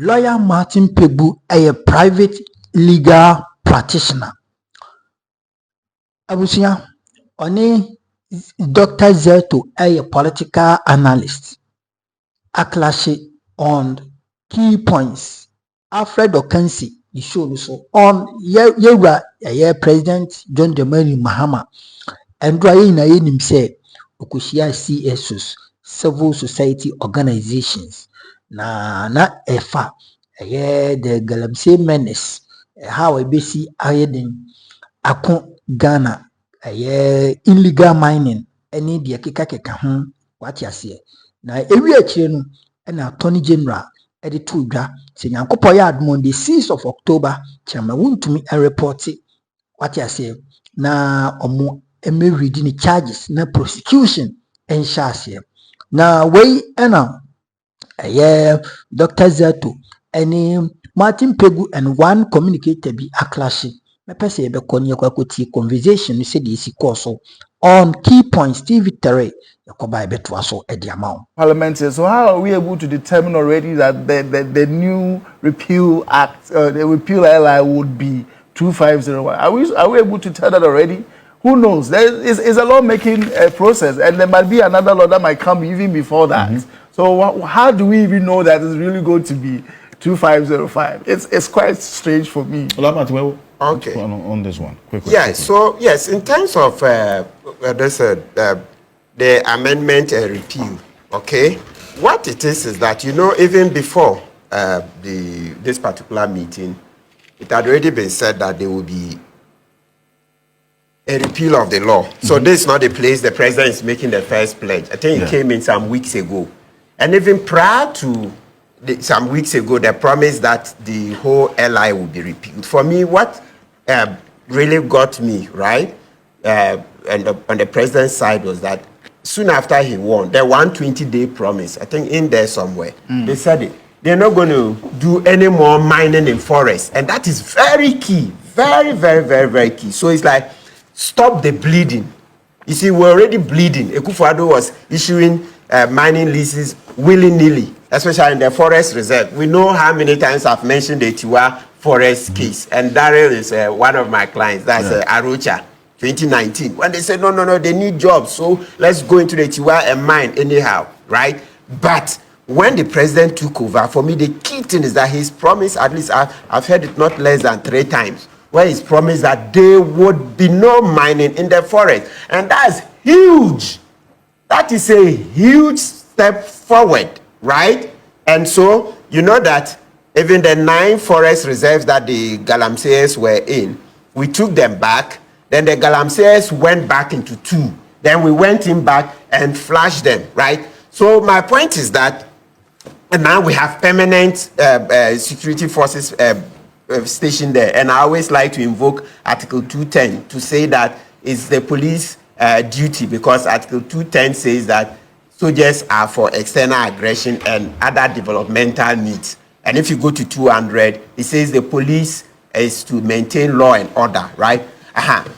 Lawyer Martin Kpebu, a private legal practitioner. Abusia, oni Dr Zaato, a political analyst. A clash on key points. Alfred Okansi, the show so on President John Mahama, and Dry na him said, Okushia CSOs, civil society organizations. Na efa the Galamsey menace how a basic ayedin akon Ghana illegal mining any the keka home what ya see na ewi akire no na Attorney General to dwa se Nyankopɔ ya admon the 6th of October chama wuntumi report what ya see na omo reading the charges na prosecution en shase na we na Dr Zaato and Martin Kpebu and one communicator be a clash. Me pese ebe konye kwa kuti conversation ni se di isi koso on key points TV3 yakoba ebe tuaso edi amount. Parliamentary. So how are we able to determine already that the new repeal act, the repeal LI would be 2501? Are we able to tell that already? Who knows? It's a lawmaking process, and there might be another law that might come even before that. So how do we even know that it's really going to be 2505? It's quite strange for me. Okay. On this one, quickly. Yeah. So yes, in terms of the amendment repeal, okay, what it is that even before this particular meeting, it had already been said that there will be a repeal of the law. So this is not the place the president is making the first pledge. I think it came in some weeks ago. And even prior to some weeks ago, they promised that the whole LI will be repealed. For me, what really got me, right, on the president's side was that soon after he won, the 120-day promise, I think in there somewhere, they said it. They're not going to do any more mining in forests. And that is very key. Very, very, very, very key. So it's like, stop the bleeding. You see, we're already bleeding. Akufo-Addo was issuing mining leases willy-nilly, especially in the forest reserve. We know how many times I've mentioned the Tiwa forest case, and Daryl is one of my clients. That's Arocha, 2019. When they said, no, they need jobs, so let's go into the Tiwa and mine anyhow, right? But when the president took over, for me, the key thing is that his promise, at least I've heard it not less than 3 times, where he's promised that there would be no mining in the forest. And that's huge. That is a huge step forward, right? And so, you know that even the 9 forest reserves that the Galamseyers were in, we took them back. Then the Galamseyers went back into 2. Then we went in back and flashed them, right? So my point is that now we have permanent security forces stationed there. And I always like to invoke Article 210 to say that it's the police duty, because Article 210 says that soldiers are for external aggression and other developmental needs. And if you go to 200, it says the police is to maintain law and order, right?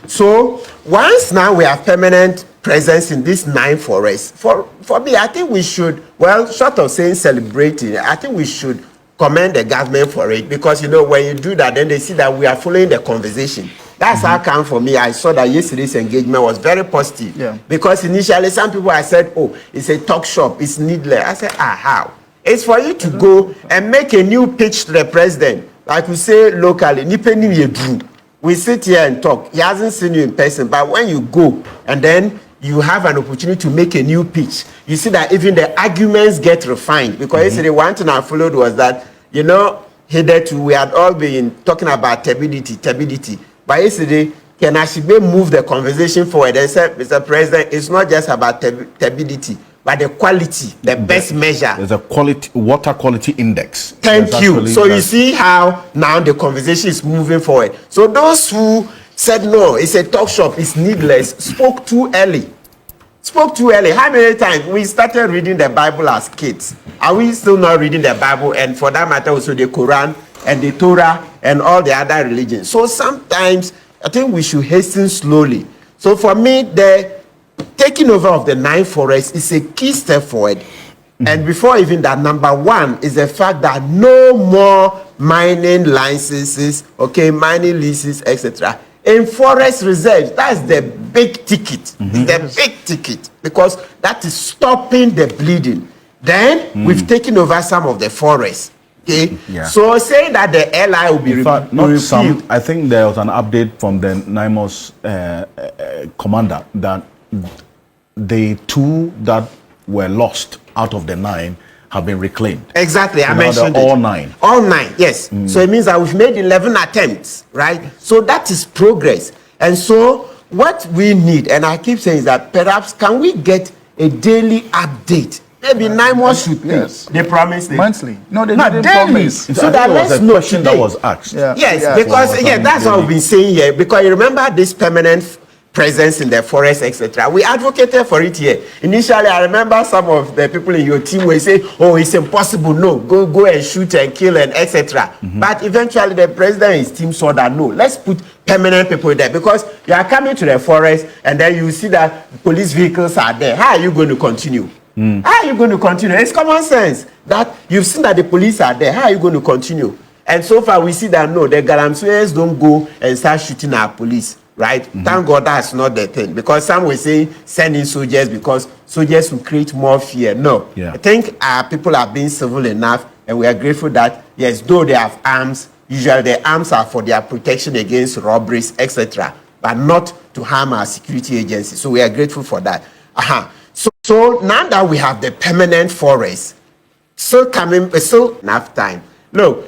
So once now we have permanent presence in these 9 forests, for me, I think we should, well, short of saying celebrating, I think we should commend the government for it, because, when you do that, then they see that we are following the conversation. That's how come for me. I saw that yesterday's engagement was very positive. Yeah. Because initially, some people I said, oh, it's a talk shop, it's needless. I said, how? It's for you to go and make a new pitch to the president. Like we say locally, we sit here and talk. He hasn't seen you in person, but when you go and then you have an opportunity to make a new pitch, you see that even the arguments get refined. Because yesterday, one thing I followed was that, hitherto we had all been talking about turbidity. But yesterday, Ken Ashibe moved the conversation forward and said, Mr. President, it's not just about turbidity, but the quality, the best measure. There's a water quality index. Thank you. So you see how now the conversation is moving forward. So those who said, no, it's a talk shop, it's needless, spoke too early. How many times we started reading the Bible as kids? Are we still not reading the Bible? And for that matter, also the Quran and the Torah and all the other religions. So sometimes I think we should hasten slowly. So for me, the taking over of the 9 forests is a key step forward. And before even that, number one is the fact that no more mining licenses, okay, mining leases, etc. in forest reserves. That's the big ticket. The big ticket, because that is stopping the bleeding. Then we've taken over some of the forests. Okay, so saying that the LI will be repealed. I think there was an update from the NIMOS commander that the 2 that were lost out of the 9 have been reclaimed. Exactly, so I mentioned all it. 9. All 9, yes. So it means that we've made 11 attempts, right? So that is progress. And so what we need, and I keep saying, is that perhaps can we get a daily update? Maybe 9 more should be. They promised it. Monthly. No, they not didn't daily. promise. So that let's know question that was asked. Yes, because that's what we've been saying here. Because you remember this permanent presence in the forest, etc. We advocated for it here. Initially, I remember some of the people in your team were saying, "Oh, it's impossible. No, go and shoot and kill and etc." But eventually, the president and his team saw that no, let's put permanent people there, because you are coming to the forest and then you see that police vehicles are there. How are you going to continue? How are you going to continue? It's common sense that you've seen that the police are there. How are you going to continue? And so far, we see that no, the Galamseyers don't go and start shooting our police. Right? Thank God that's not the thing. Because some were saying send in soldiers because soldiers will create more fear. No. I think our people are being civil enough, and we are grateful that, yes, though they have arms, usually the arms are for their protection against robberies, etc., but not to harm our security agencies. So we are grateful for that. So now that we have the permanent forest, still enough time. Look,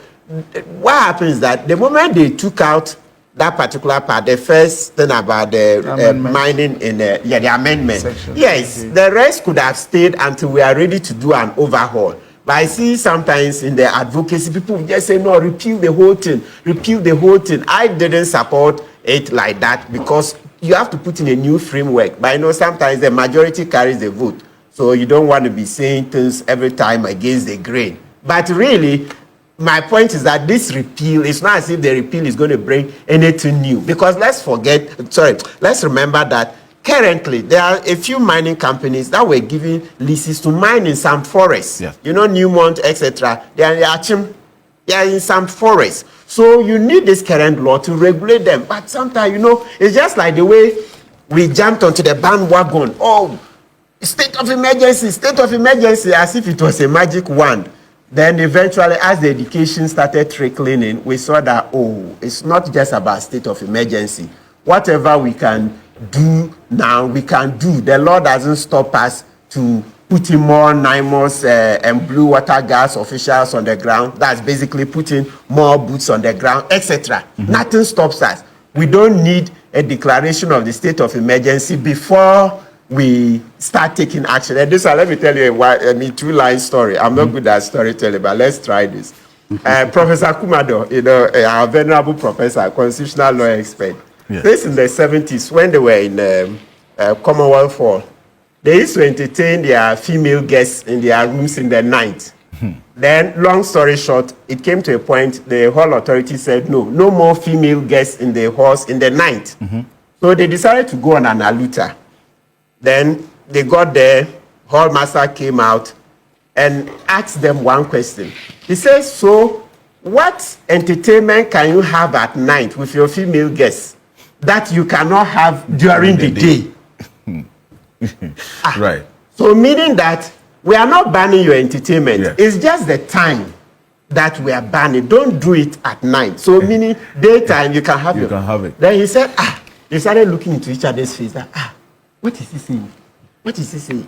what happens is that the moment they took out that particular part, the first thing about the mining in the amendment, section. Yes, the rest could have stayed until we are ready to do an overhaul. But I see sometimes in the advocacy, people just say, no, repeal the whole thing, repeal the whole thing. I didn't support it like that, because you have to put in a new framework. But I know sometimes the majority carries the vote. So you don't want to be saying things every time against the grain. But really, my point is that this repeal, it's not as if the repeal is going to bring anything new. Because let's remember that currently there are a few mining companies that were giving leases to mine in some forests. You know, Newmont, etc. They are in some forests. So you need this current law to regulate them. But sometimes, you know, it's just like the way we jumped onto the bandwagon. Oh, state of emergency, as if it was a magic wand. Then eventually, as the education started trickling in, we saw that, oh, it's not just about state of emergency. Whatever we can do now, we can do. The law doesn't stop us to putting more NIMOS and blue water gas officials on the ground. That's basically putting more boots on the ground, etc. Nothing stops us. We don't need a declaration of the state of emergency before we start taking action. And this, let me tell you a 2-line story. I'm not good at storytelling, but let's try this. Professor Kumado, you know, our venerable professor, constitutional law expert. This in the 70s, when they were in Commonwealth Hall, they used to entertain their female guests in their rooms in the night. Then, long story short, it came to a point, the hall authority said, no more female guests in the halls in the night. So they decided to go on an aluta. Then they got there, hall master came out and asked them one question. He says, so what entertainment can you have at night with your female guests that you cannot have during the day? Right. So meaning that we are not banning your entertainment. It's just the time that we are banning. Don't do it at night. So meaning daytime you can have it. Then he said, they started looking into each other's face. What is he saying? What is he saying?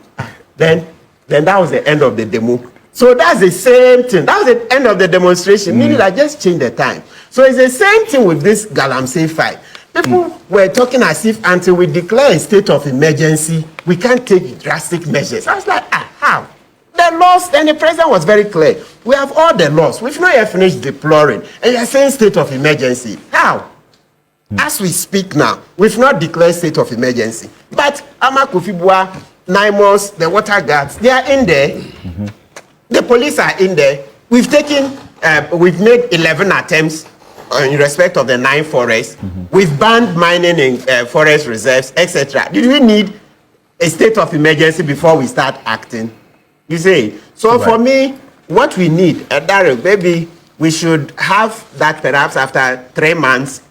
Then that was the end of the demo. So that's the same thing. That was the end of the demonstration, meaning I just changed the time. So it's the same thing with this Galamsey fight. People were talking as if until we declare a state of emergency, we can't take drastic measures. I was like, how? The laws, and the president was very clear. We have all the laws. We've not yet finished deploring. And you're saying state of emergency. How? As we speak now, we've not declared state of emergency. But Amakufibua, NIMOS, the water guards, they are in there. The police are in there. We've made 11 attempts in respect of the 9 forests. We've banned mining in forest reserves, etc. Did we need a state of emergency before we start acting? You see? So for me, what we need, Daryl, maybe we should have that perhaps after 3 months,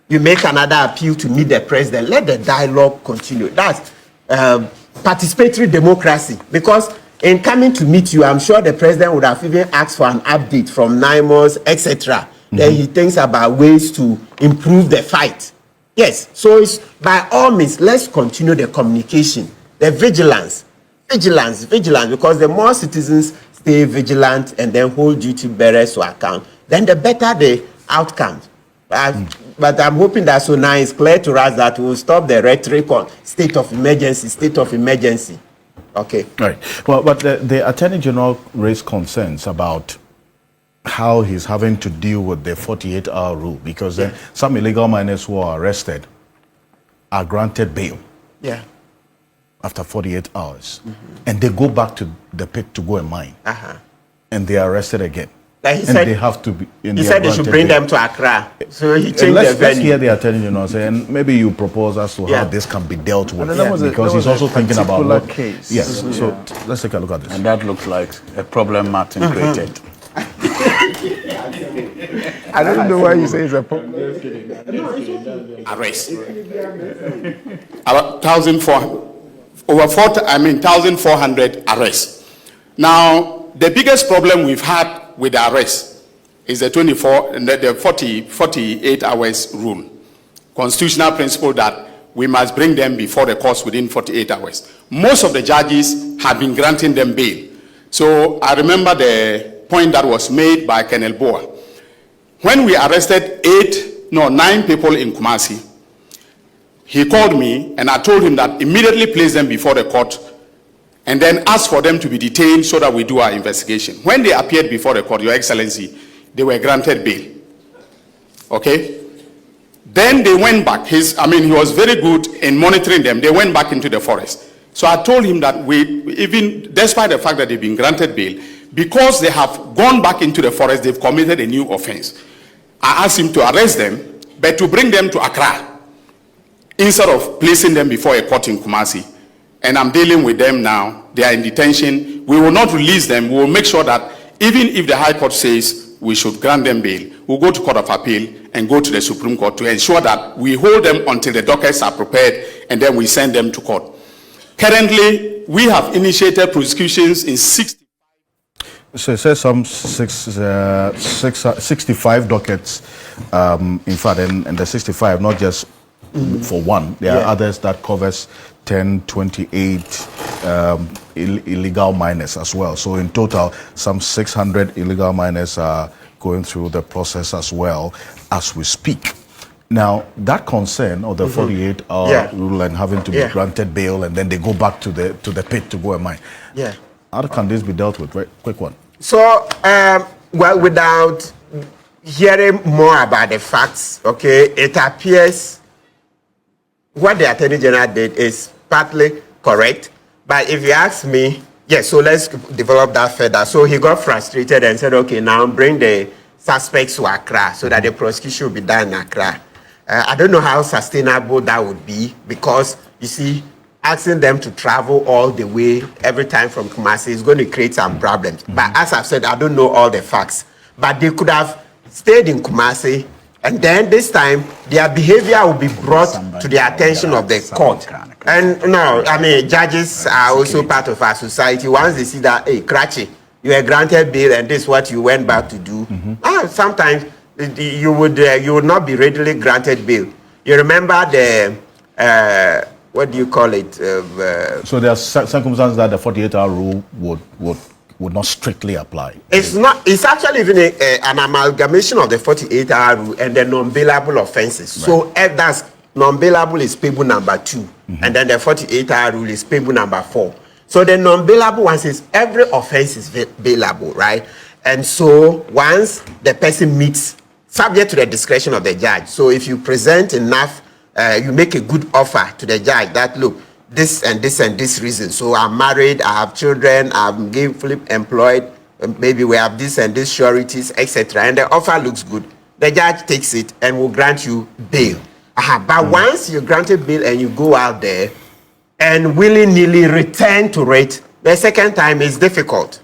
you make another appeal to meet the president. Let the dialogue continue. That's participatory democracy. Because in coming to meet you, I'm sure the president would have even asked for an update from NIMOS, etc. Then he thinks about ways to improve the fight. Yes, so it's, by all means, let's continue the communication, the vigilance, because the more citizens stay vigilant and then hold duty bearers to account, then the better the outcome. But I'm hoping that so now it's clear to us that we'll stop the rhetoric on state of emergency. Okay. Right. Well, but the Attorney General raised concerns about how he's having to deal with the 48-hour rule, because some illegal miners who are arrested are granted bail after 48 hours. And they go back to the pit to go and mine. And they are arrested again. Like he said, they have to be in he said they should bring them to Accra. So he changed the venue. Let's hear the Attorney General say, and maybe you propose as to how this can be dealt with. Because he's also thinking about what case. Yes, so let's take a look at this. And that looks like a problem Martin created. I don't know why you say it's a problem. Arrest. About 1,400 arrests. Now, the biggest problem we've had with the arrest is the 48 hours rule. Constitutional principle that we must bring them before the courts within 48 hours. Most of the judges have been granting them bail. So I remember the point that was made by Colonel Boa. When we arrested 9 people in Kumasi, he called me and I told him that immediately place them before the court and then ask for them to be detained so that we do our investigation. When they appeared before the court, Your Excellency, they were granted bail. Okay? Then they went back. He was very good in monitoring them. They went back into the forest. So I told him that even despite the fact that they've been granted bail, because they have gone back into the forest, they've committed a new offense. I asked him to arrest them, but to bring them to Accra instead of placing them before a court in Kumasi. And I'm dealing with them now. They are in detention. We will not release them. We will make sure that even if the High Court says we should grant them bail, we'll go to Court of Appeal and go to the Supreme Court to ensure that we hold them until the dockets are prepared and then we send them to court. Currently, we have initiated prosecutions in 60. So it says some 65 dockets, in fact, and the 65, not just for one. There are others that covers 10, 28 illegal miners as well. So in total, some 600 illegal miners are going through the process as well as we speak. Now, that concern of the 48-hour rule and having to be granted bail and then they go back to the pit to go and mine. How can this be dealt with? Right, quick one. So, well, without hearing more about the facts, okay, it appears what the Attorney General did is partly correct. But if you ask me, yes, so let's develop that further. So he got frustrated and said, okay, now bring the suspects to Accra so that the prosecution will be done in Accra. I don't know how sustainable that would be because, you see, asking them to travel all the way every time from Kumasi is going to create some problems. But as I've said, I don't know all the facts. But they could have stayed in Kumasi, and then this time their behavior will be brought to the attention of the court. And no, I mean, judges are also part of our society. Once they see that, hey, Kratchi, you were granted bail and this is what you went back to do, sometimes you would not be readily granted bail. You remember the what do you call it? So there are circumstances that the 48-hour rule would not strictly apply. It's not. It's actually even an amalgamation of the 48-hour rule and the non-bailable offenses. Right. So that's non-bailable is Kpebu number 2, and then the 48-hour rule is Kpebu number 4. So the non-bailable one says every offense is bailable, right? And so once the person meets, subject to the discretion of the judge. So if you present enough, you make a good offer to the judge that, look, this and this and this reason. So I'm married, I have children, I'm gainfully employed, maybe we have this and this sureties, etc. And the offer looks good. The judge takes it and will grant you bail. But once you're granted bail and you go out there and willy-nilly return to it, The second time is difficult.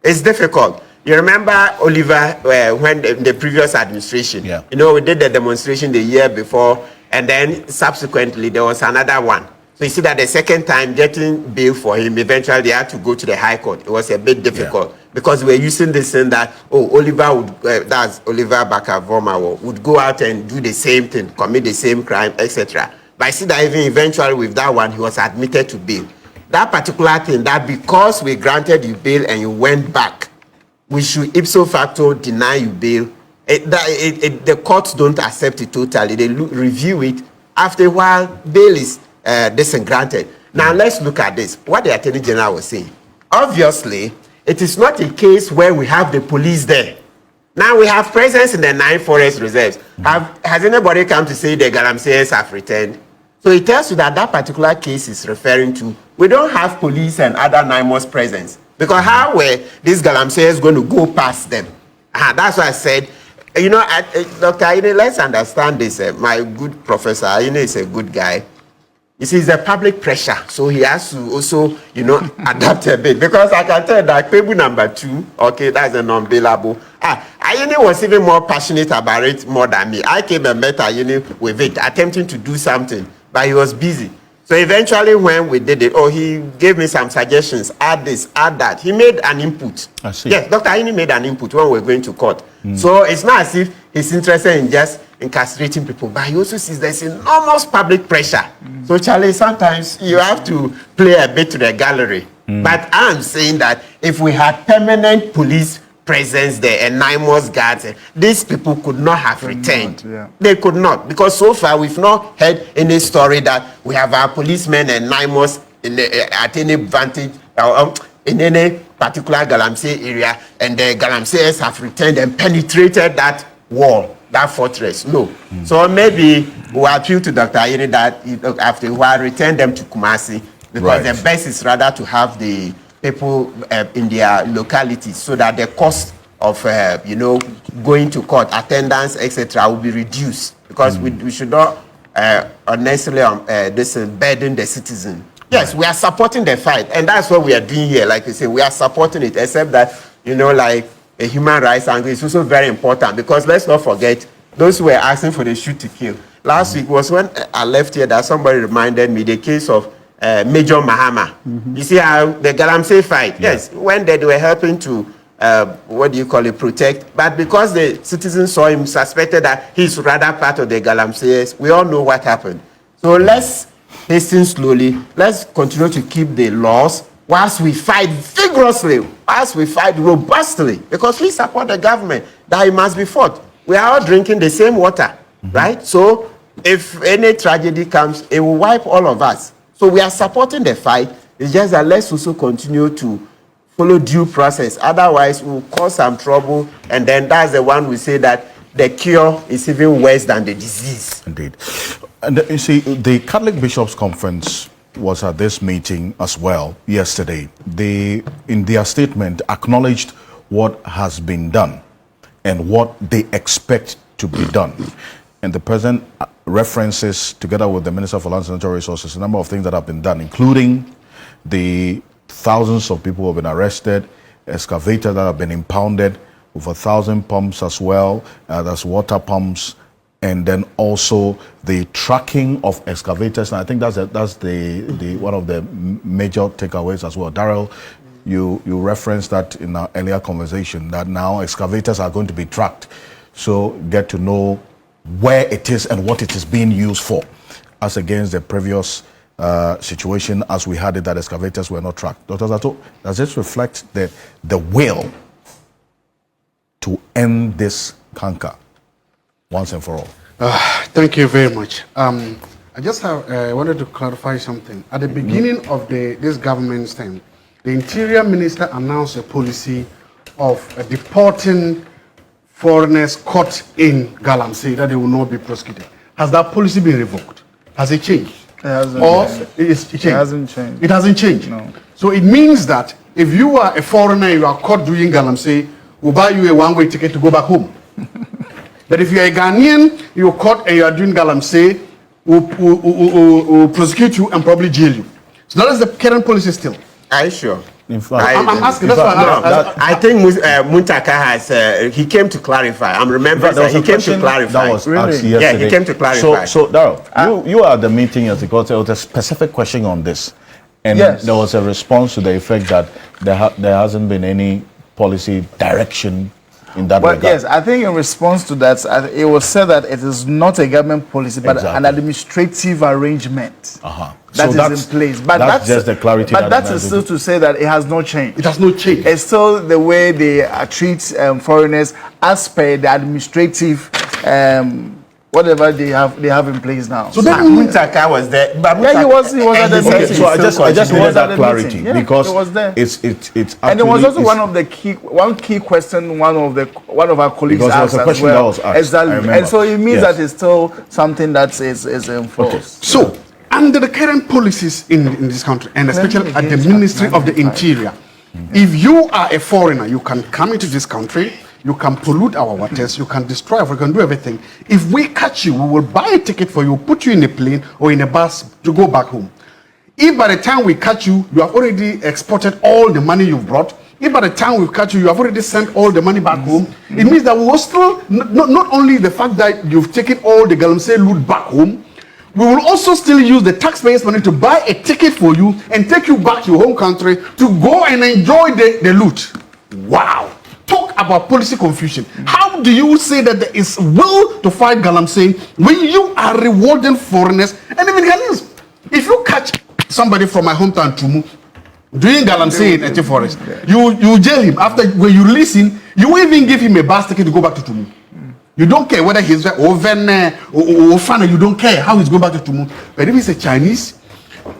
It's difficult. You remember, Oliver, when the previous administration, you know, we did the demonstration the year before, and then subsequently there was another one. So you see that the second time getting bail for him, eventually they had to go to the High Court. It was a bit difficult because we're using this in that, Oliver would, that's Oliver Bakavomawo, would go out and do the same thing, commit the same crime, etc. But I see that even eventually with that one, he was admitted to bail. That particular thing, that because we granted you bail and you went back, we should ipso facto deny you bail. The courts don't accept it totally. They review it. After a while, bail is granted. Now let's look at this. What the Attorney General was saying. Obviously, it is not a case where we have the police there. Now we have presence in the 9 forest reserves. Has anybody come to say the Galamseyers have returned? So it tells you that that particular case is referring to, we don't have police and other NIMOS presence. Because how were these Galamseyers going to go past them? That's why I said, you know, Dr. Aine, let's understand this. My good professor, Aine is a good guy. You see, it's a public pressure. So he has to also, you know, adapt a bit. Because I can tell that Kpebu number 2, okay, that's a non-bailable. Aine was even more passionate about it more than me. I came and met Aine with it, attempting to do something, but he was busy. So eventually when we did it, he gave me some suggestions, add this, add that. He made an input. I see. Yes, Dr. Aine made an input when we were going to court. So it's not as if he's interested in just incarcerating people, but he also sees there's enormous public pressure. So Charlie, sometimes you have to play a bit to the gallery. But I'm saying that if we had permanent police presence there and NIMOS guards, these people could not have returned. They could not, because so far we've not heard any story that we have our policemen and NIMOS at any vantage in any particular Galamsey area, and the Galamseyers have returned and penetrated that wall, that fortress. No. So maybe we'll appeal to Dr. Aine that after a while return them to Kumasi, because the best is rather to have the people in their localities, so that the cost of you know, going to court, attendance, etc., will be reduced, because we should not unnecessarily burden the citizen. Yes, we are supporting the fight, and that's what we are doing here. Like you say, we are supporting it, except that, you know, like a human rights angle is also very important, because let's not forget those who were asking for the shoot to kill. Last week was when I left here that somebody reminded me the case of Major Mahama. You see how the Galamsey fight, yes, when they were helping to, what do you call it, protect, but because the citizens saw him, suspected that he's rather part of the Galamseyers, we all know what happened. So let's hasten slowly, let's continue to keep the laws whilst we fight vigorously, whilst we fight robustly, because we support the government that it must be fought. We are all drinking the same water, right? So if any tragedy comes, it will wipe all of us. So we are supporting the fight. It's just that let's also continue to follow due process. Otherwise, we'll cause some trouble. And then that's the one we say that the cure is even worse than the disease. Indeed. And you see, the Catholic Bishops' Conference was at this meeting as well yesterday. They, in their statement, acknowledged what has been done and what they expect to be done. And the President references, together with the Minister for Lands and Natural Resources, a number of things that have been done, including the thousands of people who have been arrested, excavators that have been impounded, over 1,000 pumps as well, that's water pumps, and then also the tracking of excavators. And I think that's the one of the major takeaways as well. Darrell, you referenced that in our earlier conversation, that now excavators are going to be tracked. So get to know where it is and what it is being used for, as against the previous situation as we had it, that excavators were not tracked. Dr. Zaato, does this reflect the will to end this canker once and for all? Thank you very much. I just wanted to clarify something. At the beginning of this government's term, the Interior Minister announced a policy of deporting foreigners caught in Galamsey, that they will not be prosecuted. Has that policy been revoked? Has it changed? It hasn't It hasn't changed. It hasn't changed. No. So it means that if you are a foreigner, you are caught doing Galamsey, we'll buy you a one-way ticket to go back home. But if you're a Ghanaian, you're caught and you are doing Galamsey, we'll prosecute you and probably jail you. So that is the current policy still. Are you sure? In fact, I'm asking. in That's fact, why I think Muntaka has, he came to clarify. I'm remembering that he came to clarify. That was Really? asked yesterday. Yeah, he came to clarify. So Darryl, you are at the meeting as because there was a specific question on this. And Yes. there was a response to the effect that there hasn't been any policy direction in that Well, regard. yes, I think in response to that, it was said that it is not a government policy, but Exactly. an administrative arrangement Uh-huh. that So is in place. But that's just the clarity. But that that is still to say that it has not changed. it has no change. It's still the way they treat foreigners as per the administrative whatever they have in place now. So that means Muntaka was there. But Yeah, he was at the Okay, meeting. so I just He needed was at that the clarity meeting. Yeah, because he was there. it's And there was actually- also one key question one of our colleagues Because there was asked a as question well. that was asked, I Exactly. remember. And so it means Yes. that it's still something that is enforced. So, under the current policies in this country, and especially at the Ministry of the Interior, if you are a foreigner, you can come into this country, you can pollute our waters, you can destroy, you can do everything. If we catch you, we will buy a ticket for you, put you in a plane or in a bus to go back home. If by the time we catch you, you have already exported all the money you've brought, if by the time we catch you, you have already sent all the money back home, it means that we will still, not only the fact that you've taken all the galamsey loot back home, we will also still use the taxpayers' money to buy a ticket for you and take you back to your home country to go and enjoy the loot. Wow. Talk about policy confusion. How do you say that there is will to fight galamsey when you are rewarding foreigners and even Ghanaians? If you catch somebody from my hometown, Tumu, doing galamsey in Eche Forest, you jail him. After, when you release him, you even give him a bus ticket to go back to Tumu. You don't care whether he's over or Fana, you don't care how he's going back to Tumu. But if he's a Chinese,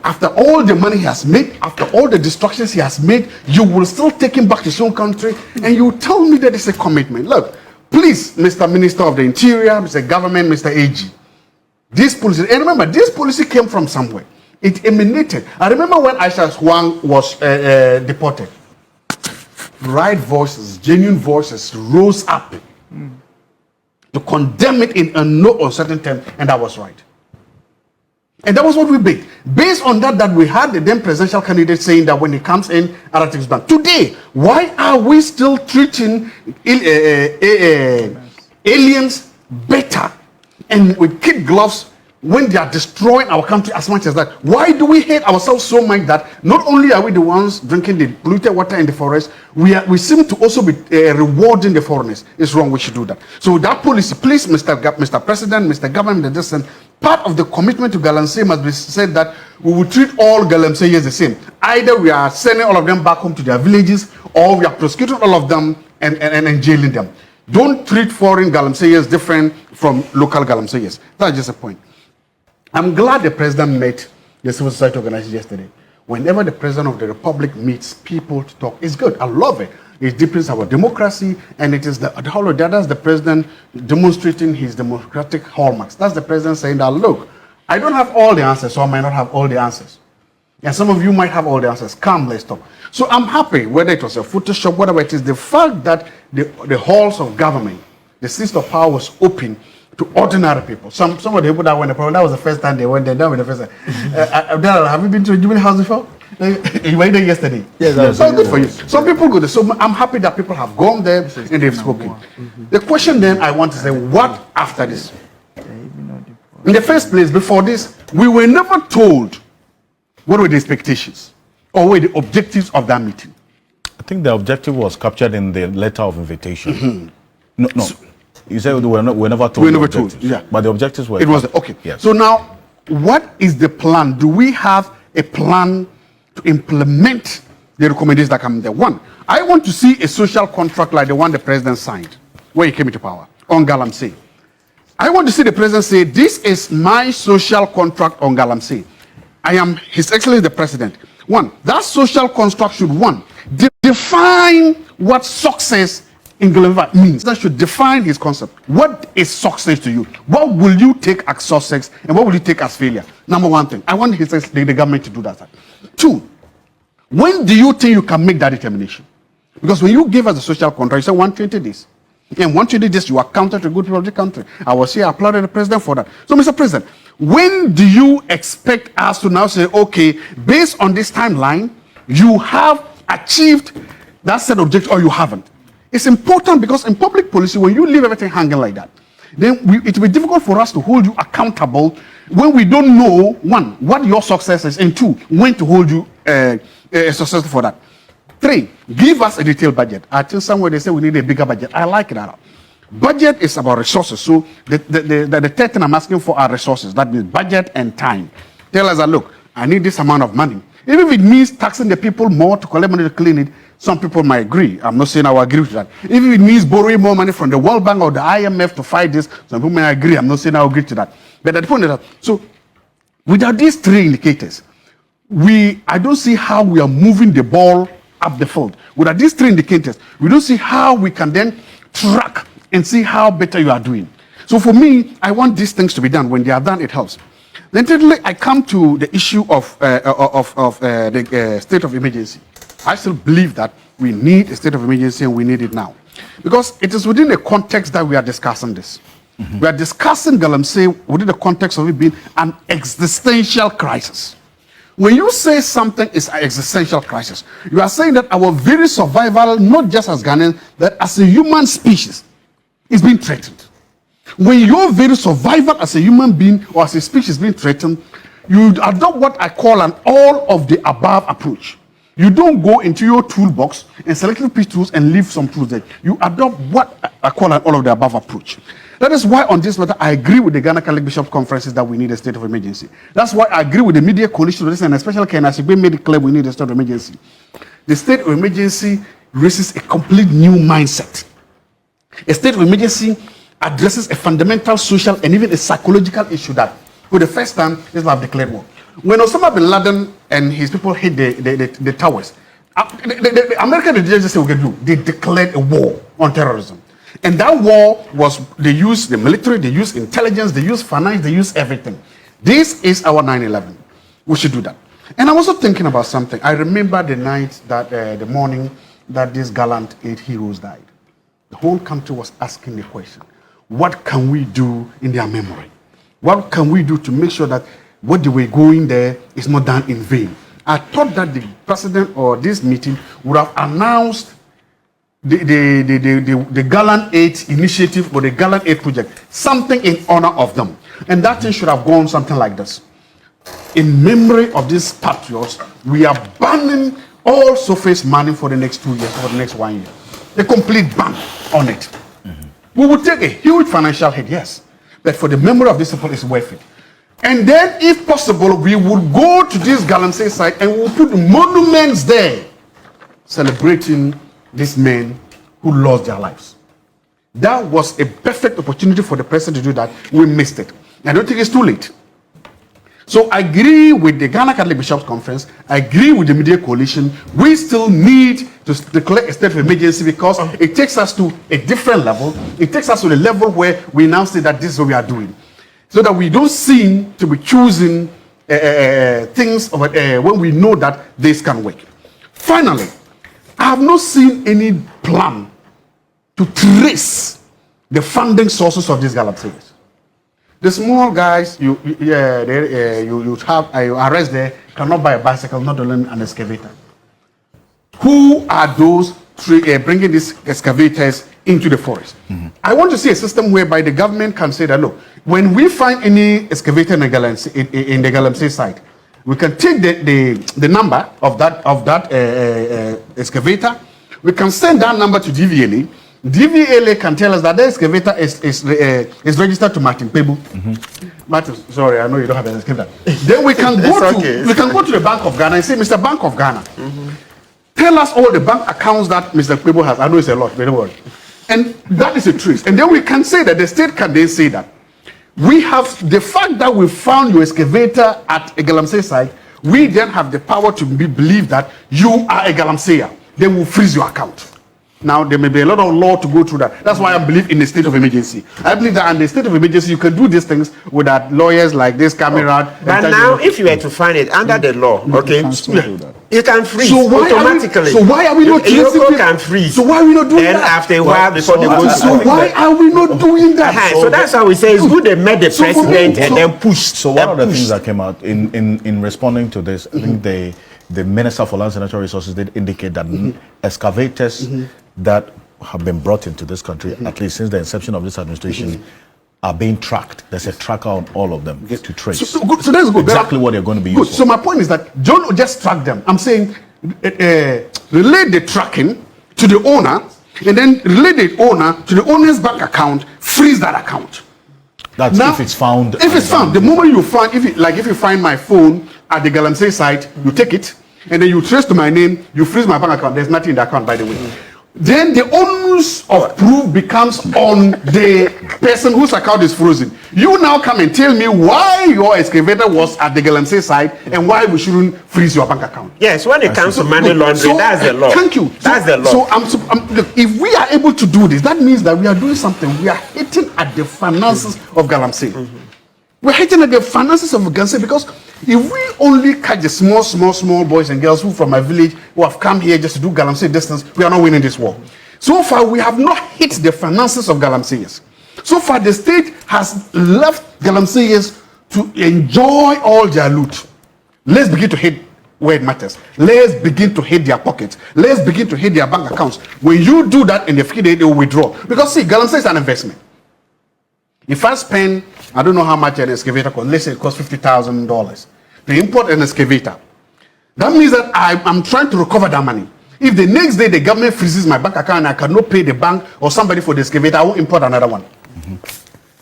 after all the money he has made, after all the destructions he has made, you will still take him back to his own country and you tell me that it's a commitment. Look, please, Mr. Minister of the Interior, Mr. Government, Mr. AG, this policy, and remember, this policy came from somewhere. It emanated. I remember when Aisha Huang was deported. Right voices, genuine voices rose up to condemn it in a no uncertain term, and that was right. And that was what we made. Based on that we had the then presidential candidate saying that when he comes in, other things done. Today, why are we still treating aliens better and with kid gloves when they are destroying our country as much as that? Why do we hate ourselves so much that not only are we the ones drinking the polluted water in the forest, we seem to also be rewarding the foreigners? It's wrong. We should do that. So that policy, please, Mr. President, Mr. Government, part of the commitment to galamsey must be said that we will treat all galamseyers the same. Either we are sending all of them back home to their villages, or we are prosecuting all of them and jailing them. Don't treat foreign galamseyers different from local galamseyers. That's just a point. I'm glad the president met the civil society organizers yesterday. Whenever the president of the republic meets people to talk, it's good. I love it. It deepens our democracy, and it is that's the president demonstrating his democratic hallmarks. That's the president saying that, look, I don't have all the answers, so I might not have all the answers. And some of you might have all the answers. Come, let's talk. So I'm happy, whether it was a Photoshop, whatever it is, the fact that the halls of government, the seat of power was open to ordinary people. Some of the people that went there, that was the first time they went there. That was the first time. Have you been to the Jubilee House before? You went there yesterday. Yes, so good for you. Some people go there. So I'm happy that people have gone there and they've spoken. The question then I want to say, what after this? In the first place, before this, we were never told what were the expectations or what were the objectives of that meeting. I think the objective was captured in the letter of invitation. No. You said we're never told. We were never told, yeah. But the objectives were. It was okay. Yes. So now, what is the plan? Do we have a plan to implement the recommendations that come there? One, I want to see a social contract like the one the president signed when he came into power on galamsey. I want to see the president say, this is my social contract on galamsey. I am His Excellency the President. One, that social contract should, define what success in galamsey means. That should define his concept. What is success to you? What will you take as success and what will you take as failure? Number one thing, I want the government to do that. Two, when do you think you can make that determination? Because when you give us a social contract, you say 120 days. And 120 days, you are counted to good people of the country. I was here, I applauded the president for that. So, Mr. President, when do you expect us to now say, okay, based on this timeline, you have achieved that set objective or you haven't. It's important because in public policy, when you leave everything hanging like that, then it will be difficult for us to hold you accountable when we don't know, one, what your success is, and two, when to hold you successful for that. Three, give us a detailed budget. I think somewhere they say we need a bigger budget. I like that. Budget is about resources. So the third thing I'm asking for are resources. That means budget and time. Tell us that, look, I need this amount of money. Even if it means taxing the people more to collect money to clean it, some people might agree. I'm not saying I will agree with that. Even if it means borrowing more money from the World Bank or the IMF to fight this, some people may agree. I'm not saying I will agree to that. But at the point is that, so without these three indicators, I don't see how we are moving the ball up the field. Without these three indicators, we don't see how we can then track and see how better you are doing. So for me, I want these things to be done. When they are done, it helps. Then thirdly, I come to the issue of the state of emergency. I still believe that we need a state of emergency and we need it now. Because it is within the context that we are discussing this. Mm-hmm. We are discussing Galamsey within the context of it being an existential crisis. When you say something is an existential crisis, you are saying that our very survival, not just as Ghanaians, but as a human species, is being threatened. When your very survival as a human being or as a species is being threatened, you adopt what I call an all of the above approach. You don't go into your toolbox and select little tools and leave some tools there. You adopt what I call an all of the above approach. That is why on this matter, I agree with the Ghana Catholic Bishop Conferences that we need a state of emergency. That's why I agree with the media coalition, and especially Ken Asigbe made it clear we need a state of emergency. The state of emergency raises a complete new mindset. A state of emergency addresses a fundamental social and even a psychological issue that, for the first time, Islam declared war. When Osama bin Laden and his people hit the towers, the American intelligence said, they declared a war on terrorism. And that war was, they used the military, they used intelligence, they used finance, they used everything. This is our 9/11. We should do that. And I'm also thinking about something. I remember the night that, the morning that these gallant 8 heroes died. The whole country was asking the question, what can we do in their memory? What can we do to make sure that what they were going there is not done in vain? I thought that the president or this meeting would have announced the Gallant 8 initiative or the Gallant 8 project, something in honor of them. And that thing should have gone something like this. In memory of these patriots, we are banning all surface mining for the next 2 years, for the next 1 year. A complete ban on it. Mm-hmm. We would take a huge financial hit, yes. But for the memory of these people, it's worth it. And then, if possible, we would go to this Galamsey site and we'll put monuments there celebrating these men who lost their lives. That was a perfect opportunity for the president to do that. We missed it. I don't think it's too late. So I agree with the Ghana Catholic Bishops Conference. I agree with the media coalition. We still need to declare a state of emergency because it takes us to a different level. It takes us to the level where we now say that this is what we are doing. So that we don't seem to be choosing things when we know that this can work. Finally, I have not seen any plan to trace the funding sources of these Galamseys. The small guys you arrest there cannot buy a bicycle, not only an excavator. Who are those bringing these excavators into the forest? Mm-hmm. I want to see a system whereby the government can say that, look, when we find any excavator in the Galamsey site, we can take the number of that excavator. We can send that number to DVLA. DVLA can tell us that the excavator is registered to Martin Kpebu. Mm-hmm. Martin, sorry, I know you don't have an excavator. Then we can go to the Bank of Ghana and say, Mr. Bank of Ghana, mm-hmm, tell us all the bank accounts that Mr. Kpebu has. I know it's a lot, but don't worry. And that is a truth. And then we can say that the state can then say that we have the fact that we found your excavator at a Galamsey site. We then have the power to believe that you are a Galamseyer. They will freeze your account. Now, there may be a lot of law to go through that. That's why I believe in the state of emergency. I believe that in the state of emergency, you can do these things without lawyers like this, Cameron. But now, if you were to find it under the law, okay, you can freeze automatically. So why are we not doing that? Can freeze. So why are we not doing that? And after a while, before they go. So why are we not doing that? So that's how we say it's good they met the president and then pushed. So one of the things that came out in responding to this, I think the Minister for Lands and Natural Resources did indicate that excavators that have been brought into this country, at least since the inception of this administration, are being tracked. There's a tracker on all of them to trace. So that's good. Exactly what they're going to be used for. So my point is that John just tracked them. I'm saying relate the tracking to the owner, and then relate the owner to the owner's bank account, freeze that account. That's Now, if it's found. If it's found, the moment you find, if you find my phone at the Galamsey site, you take it, and then you trace to my name, you freeze my bank account. There's nothing in the account, by the way. Then the onus of proof becomes on the person whose account is frozen. You now come and tell me why your excavator was at the Galamsey site and why we shouldn't freeze your bank account. Yes, when it comes to money laundering, that's the law. Thank you. That's the law. So look, if we are able to do this, that means that we are doing something. We are hitting at the finances of Galamsey. We're hitting at the finances of Galamsey because if we only catch the small boys and girls who from my village who have come here just to do Galamsey distance, we are not winning this war. So far, we have not hit the finances of Galamseyers. So far, the state has left Galamseyers to enjoy all their loot. Let's begin to hit where it matters. Let's begin to hit their pockets. Let's begin to hit their bank accounts. When you do that in the future, they will withdraw. Because see, Galamsey is an investment. If I spend, I don't know how much an excavator costs, let's say it costs $50,000 to import an excavator. That means that I'm trying to recover that money. If the next day the government freezes my bank account and I cannot pay the bank or somebody for the excavator, I will import another one.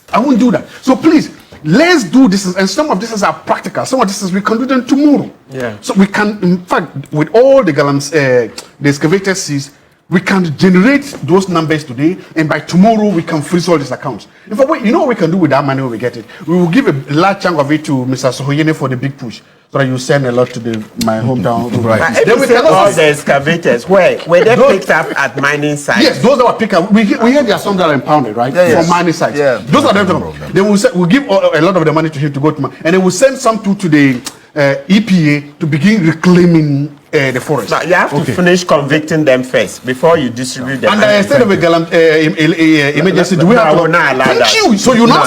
I won't do that. So please, let's do this. And some of this are practical. Some of this we can do them tomorrow. Yeah. So we can, in fact, with all the the excavator seas, we can generate those numbers today, and by tomorrow we can freeze all these accounts. In fact, you know what we can do with that money when we get it? We will give a large chunk of it to Mr. Sohoyene for the big push, so that you send a lot to my hometown. Right. But if you say all the excavators, were they picked up at mining sites? Yes, those that were picked up. We hear there are some that are impounded, right? Yes. From mining sites. Yeah. Those are them. They will we'll give a lot of the money to him to go to, and they will send some to the EPA to begin reclaiming the forest. But you have to finish convicting them first before you distribute them. And instead of a emergency, do we have to? Thank you. So you now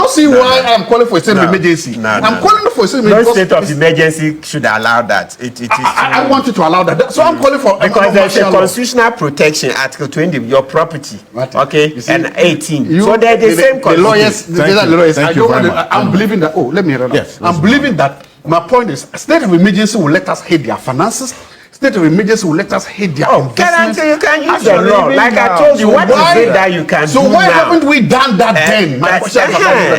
see why I'm calling for a state of emergency. I'm calling for a state of emergency. No state of emergency should allow that. I want you to allow that. So I'm calling for because there's a constitutional protection, Article 20, your property, okay, and 18. So they're the same. The lawyers. I'm believing that. Oh, let me hear that. Yes, I'm believing that. My point is, state of emergency will let us hit their finances. State of emergency will let us hit their investments. You can use the law. Like I told you, what is it that you can do now? So why haven't we done that then? My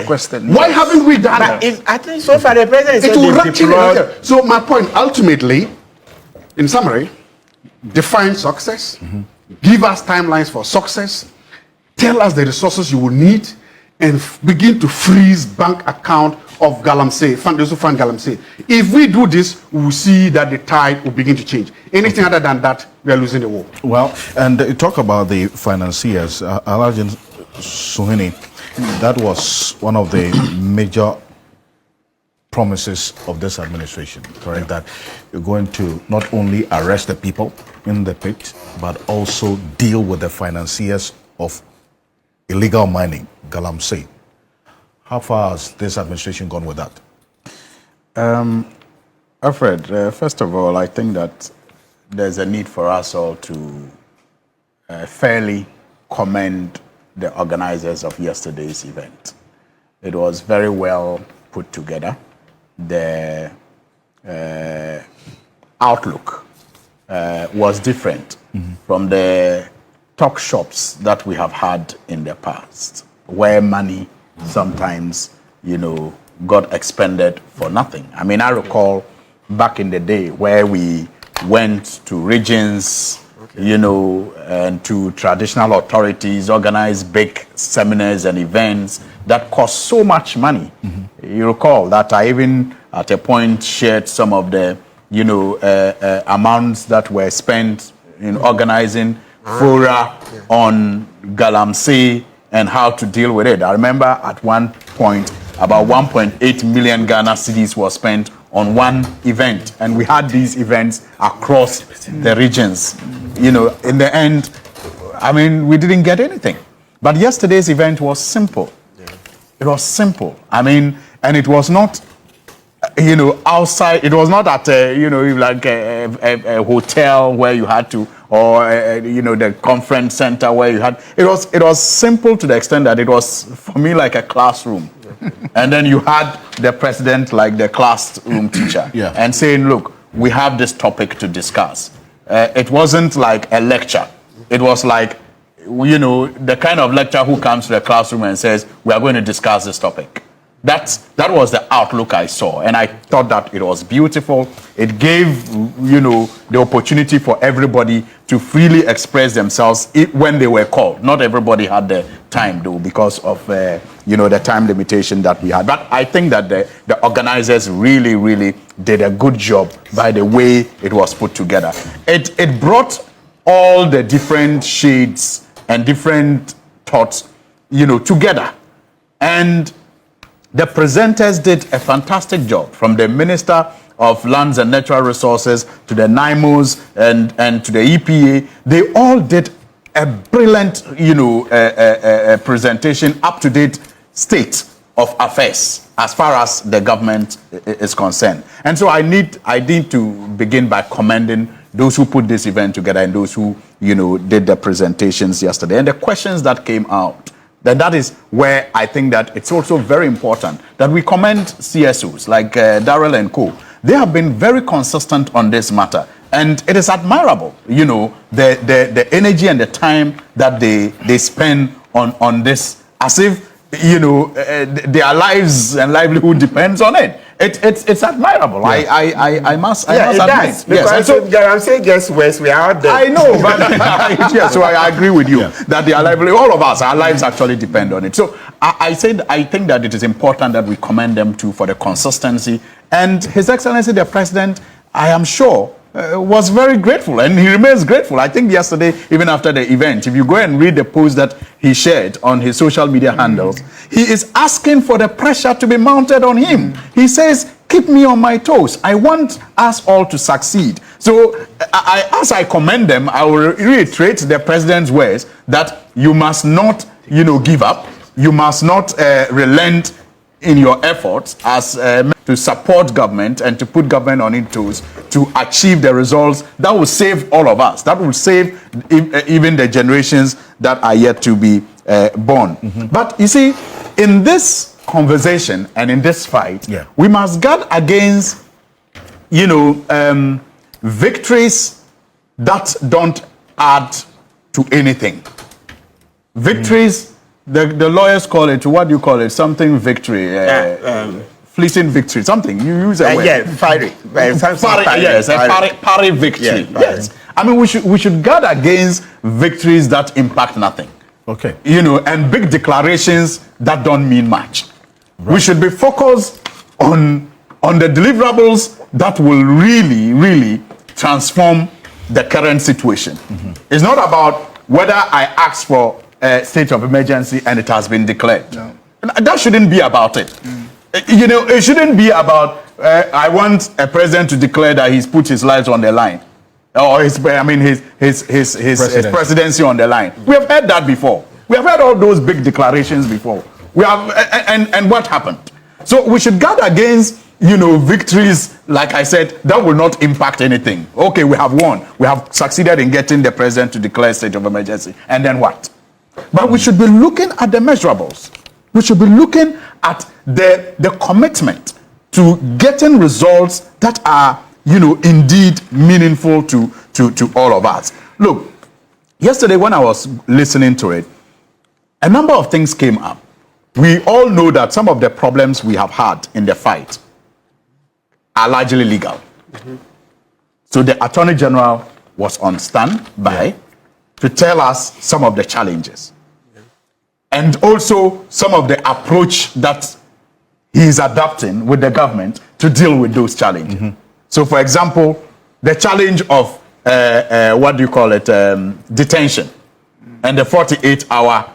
question. Why haven't we done that? I think so far the president said So my point, ultimately, in summary, define success, give us timelines for success, tell us the resources you will need, and begin to freeze bank account of Galamsey, those who fund Galamsey. If we do this, we will see that the tide will begin to change. Anything other than that, we are losing the war. Well, and talk about the financiers, Alhaji Suhini, that was one of the major promises of this administration, correct? That you're going to not only arrest the people in the pit, but also deal with the financiers of illegal mining, Galamsey. How far has this administration gone with that? Alfred, first of all, I think that there's a need for us all to fairly commend the organizers of yesterday's event. It was very well put together. The outlook was different from the talk shops that we have had in the past, where money sometimes, got expended for nothing. I mean, I recall back in the day where we went to regions, and to traditional authorities, organized big seminars and events that cost so much money. You recall that I even at a point shared some of the, amounts that were spent in organizing fora on Galamsey and how to deal with it. I remember at one point about 1.8 million Ghana cedis was spent on one event, and we had these events across the regions. In the end, I mean, we didn't get anything. But yesterday's event was simple. It was simple. I mean, and it was not you know, outside. It was not at like a hotel where you had to, or you know, the conference center where you had. It was simple to the extent that it was for me like a classroom, and then you had the president like the classroom teacher, and saying, look, we have this topic to discuss. It wasn't like a lecture. It was like, you know, the kind of lecturer who comes to the classroom and says, we are going to discuss this topic. That was the outlook I saw, and I thought that it was beautiful. It gave, you know, the opportunity for everybody to freely express themselves when they were called. Not everybody had the time, though, because of you know, the time limitation that we had. But I think that the organizers really, really did a good job by the way it was put together. It brought all the different shades and different thoughts, you know, together, and the presenters did a fantastic job, from the Minister of Lands and Natural Resources to the NIMOs and to the EPA. They all did a brilliant, you know, presentation, up-to-date state of affairs as far as the government is concerned. And so I need to begin by commending those who put this event together and those who, you know, did the presentations yesterday. And the questions that came out, then that is where I think that it's also very important that we commend CSOs like Darrell and Co. They have been very consistent on this matter, and it is admirable, you know, the energy and the time that they spend on this, as if, you know, their lives and livelihood depends on it. It's admirable. I must admit. Does, because I'm saying guess West, we are out there. I know, but yeah, so I agree with you that their livelihood, all of us, our lives actually depend on it. So I think that it is important that we commend them too for the consistency. And His Excellency the President, I am sure, was very grateful, and he remains grateful. I think yesterday, even after the event, if you go and read the post that he shared on his social media handles, he is asking for the pressure to be mounted on him. He says, keep me on my toes. I want us all to succeed. So as I commend them, I will reiterate the president's words that you must not, you know, give up. You must not relent in your efforts as to support government and to put government on its toes to achieve the results that will save all of us, that will save even the generations that are yet to be born. But you see, in this conversation and in this fight, we must guard against, you know, victories that don't add to anything. Victories, the lawyers call it, what do you call it? Something victory. Fleeting victory, something. You use a word. Pari victory. Yes. I mean, we should guard against victories that impact nothing. Okay. You know, and big declarations that don't mean much. Right. We should be focused on the deliverables that will really, really transform the current situation. It's not about whether I asked for a state of emergency and it has been declared. No. That shouldn't be about it. You know, it shouldn't be about I want a president to declare that he's put his lives on the line, or his presidency on the line. We have heard that before. We have heard all those big declarations before. We have, and what happened? So we should guard against, you know, victories, like I said, that will not impact anything. Okay, we have won. We have succeeded in getting the president to declare state of emergency, and then what? But we should be looking at the measurables. We should be looking at the commitment to getting results that are, you know, indeed meaningful to all of us. Look, yesterday when I was listening to it, a number of things came up. We all know that some of the problems we have had in the fight are largely legal. So the Attorney General was on standby to tell us some of the challenges. And also some of the approach that he is adapting with the government to deal with those challenges. So, for example, the challenge of, what do you call it, detention and the 48-hour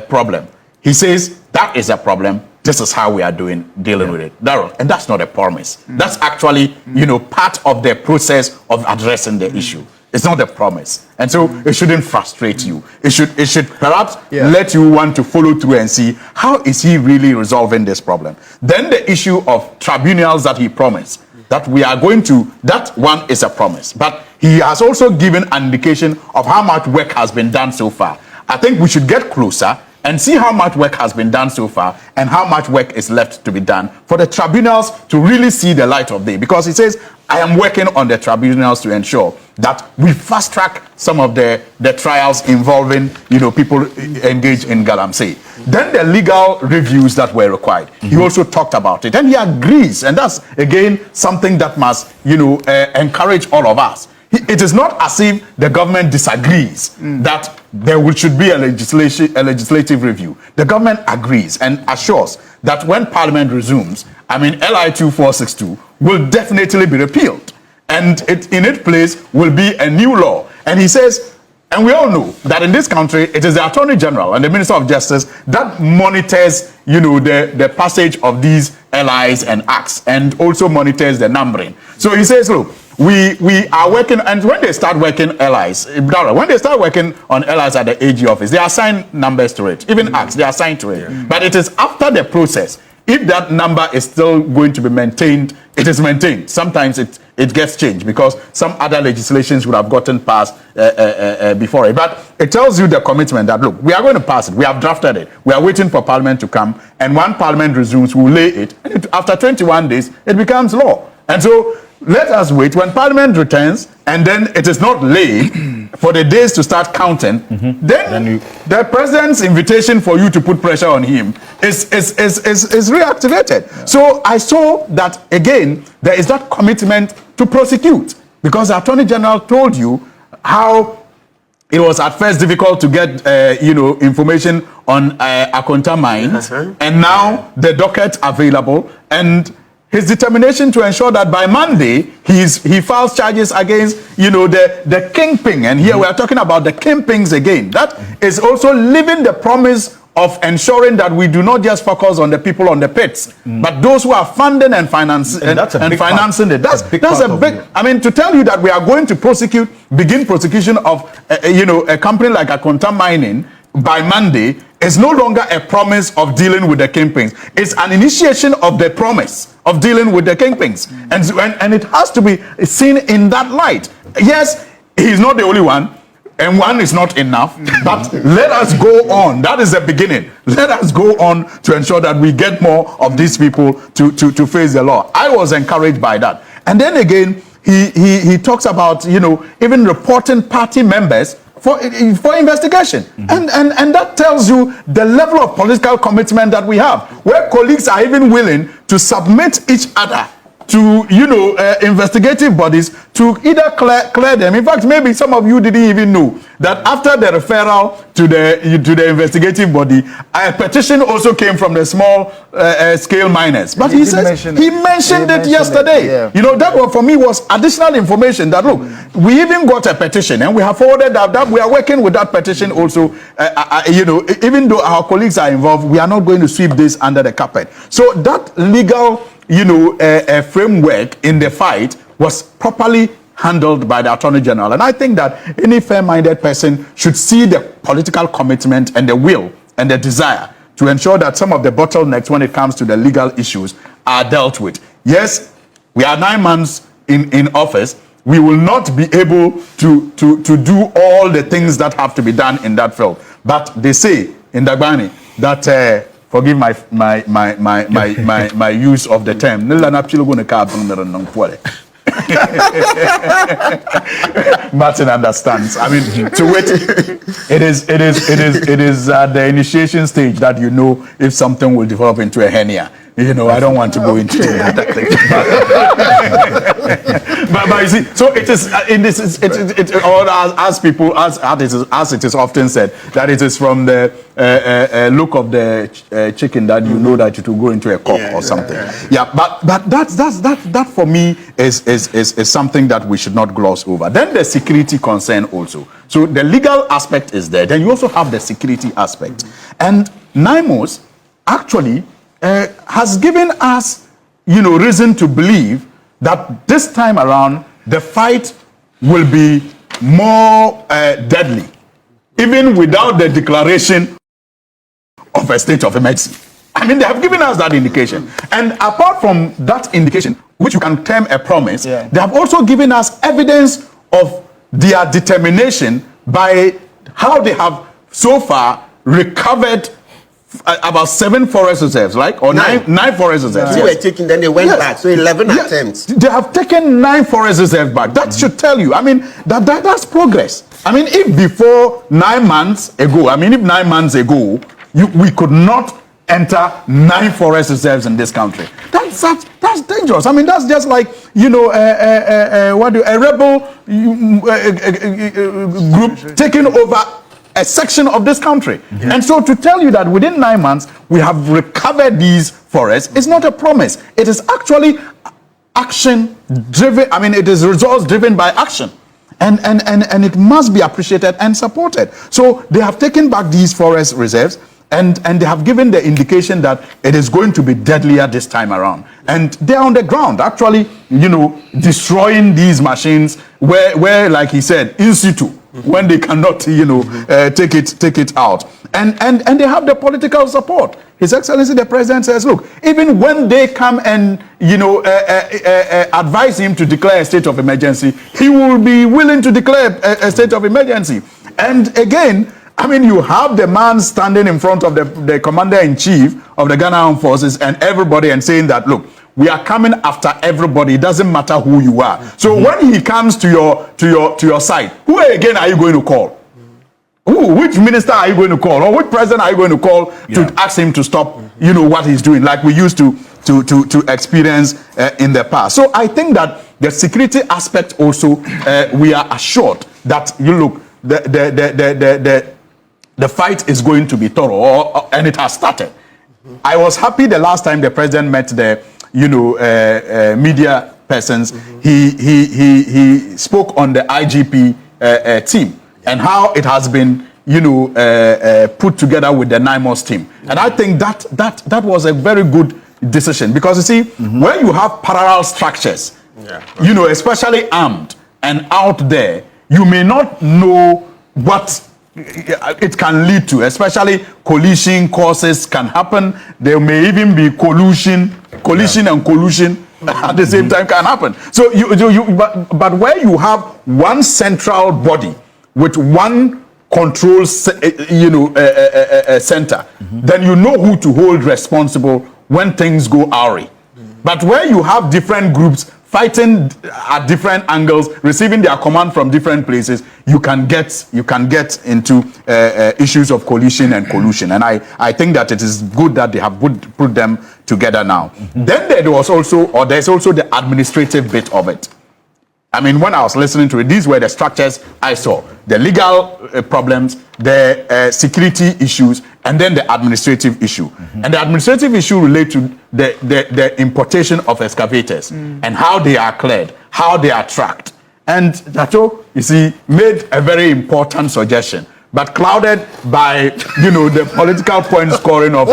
problem. He says, that is a problem. This is how we are dealing with it. And that's not a promise. That's actually, you know, part of the process of addressing the issue. It's not a promise. And so it shouldn't frustrate you. It should perhaps let you want to follow through and see how is he really resolving this problem. Then the issue of tribunals that he promised, that we are going to, that one is a promise. But he has also given an indication of how much work has been done so far. I think we should get closer and see how much work has been done so far and how much work is left to be done for the tribunals to really see the light of day. Because he says, I am working on the tribunals to ensure that we fast track some of the trials involving, people engaged in galamsey. Then the legal reviews that were required. He also talked about it and he agrees. And that's, again, something that must, encourage all of us. It is not as if the government disagrees that there should be a legislative review. The government agrees and assures that when Parliament resumes, LI 2462 will definitely be repealed. And in its place will be a new law. And he says, and we all know that in this country, it is the Attorney General and the Minister of Justice that monitors, the passage of these LIs and acts and also monitors the numbering. So he says, look, we are working, and when they start working LIs, when they start working on LIs at the AG office, they assign numbers to it. Even acts, they assign to it. But it is after the process. If that number is still going to be maintained, it is maintained. Sometimes it gets changed because some other legislations would have gotten passed before it. But it tells you the commitment that, look, we are going to pass it. We have drafted it. We are waiting for Parliament to come. And when Parliament resumes, we'll lay it. And after 21 days, it becomes law. And so let us wait when Parliament returns, and then it is not laid for the days to start counting. Then the president's invitation for you to put pressure on him is reactivated. Yeah. So I saw that again. There is that commitment to prosecute because the Attorney General told you how it was at first difficult to get information on Akonta mines, and now the docket available and his determination to ensure that by Monday he files charges against the kingpin, and here we are talking about the kingpins again. That is also living the promise of ensuring that we do not just focus on the people on the pits, but those who are funding and financing and financing it. That's a big. I mean, to tell you that we are going to begin prosecution of a company like Akonta Mining by Monday is no longer a promise of dealing with the kingpins. It's an initiation of the promise of dealing with the kingpins. And it has to be seen in that light. Yes, he's not the only one, and one is not enough, but let us go on. That is the beginning. Let us go on to ensure that we get more of these people to face the law. I was encouraged by that. And then again, he talks about, even reporting party members for investigation. And that tells you the level of political commitment that we have, where colleagues are even willing to submit each other to investigative bodies to either clear them. In fact, maybe some of you didn't even know that after the referral to the investigative body, a petition also came from the small scale miners. But he mentioned it yesterday. That for me was additional information that, look, we even got a petition and we have forwarded that we are working with that petition also. Even though our colleagues are involved, we are not going to sweep this under the carpet. So that legal a framework in the fight was properly handled by the Attorney General. And I think that any fair-minded person should see the political commitment and the will and the desire to ensure that some of the bottlenecks when it comes to the legal issues are dealt with. Yes, we are 9 months in office. We will not be able to do all the things that have to be done in that field. But they say in Dagbani that forgive my use of the term. Martin understands. I mean, to wait, it is at the initiation stage that you know if something will develop into a hernia. I don't want to go into that. but you see, so it is in this. Or as it is often said, that it is from the look of the chicken that you know that it will go into a cock or something. But that for me is something that we should not gloss over. Then the security concern also. So the legal aspect is there. Then you also have the security aspect, and NIMOS actually has given us, reason to believe that this time around the fight will be, more deadly, even without the declaration of a state of emergency. I mean, they have given us that indication. And apart from that indication, which you can term a promise, they have also given us evidence of their determination by how they have so far recovered about 7 forest reserves, right? Or nine forest reserves. They were taken, then they went back. So 11 attempts. They have taken 9 forest reserves back. That should tell you. I mean, that's progress. I mean, if before 9 months ago, we could not enter 9 forest reserves in this country, that's dangerous. I mean, that's just like, you know, a rebel group taking over a section of this country. And so to tell you that within 9 months we have recovered these forests is not a promise. It is actually action driven. I mean, it is results driven by action. And it must be appreciated and supported. So they have taken back these forest reserves, and they have given the indication that it is going to be deadlier this time around. And they're on the ground, actually, you know, destroying these machines where like he said, in situ, when they cannot, you know, take it out. And they have the political support. His Excellency the President says, look, even when they come and, you know, advise him to declare a state of emergency, he will be willing to declare a state of emergency. And again, I mean, you have the man standing in front of the commander-in-chief of the Ghana Armed Forces and everybody and saying that, look, we are coming after everybody. It doesn't matter who you are. So when he comes to your side, who again are you going to call? Which minister are you going to call, or which president are you going to call to ask him to stop, you know, what he's doing, like we used to experience in the past? So I think that the security aspect also, we are assured that, you look, the fight is going to be thorough, and it has started. I was happy the last time the president met the, you know, media persons. He spoke on the IGP team and how it has been, you know, put together with the NIMOS team. And I think that was a very good decision, because you see, when you have parallel structures, you know, especially armed and out there, you may not know what it can lead to. Especially collision causes can happen. There may even be collision and collusion at the same time can happen. So but where you have one central body with one control, you know, center, then you know who to hold responsible when things go awry. But where you have different groups fighting at different angles, receiving their command from different places, you can get into issues of collision and collusion. And I think that it is good that they have put them together now. Then there's also the administrative bit of it. I mean, when I was listening to it, these were the structures I saw: the legal problems, the security issues, and then the administrative issue. And the administrative issue relate to the importation of excavators and how they are cleared, how they are tracked. And Zaato, you see, made a very important suggestion, but clouded by, you know, the political point scoring of,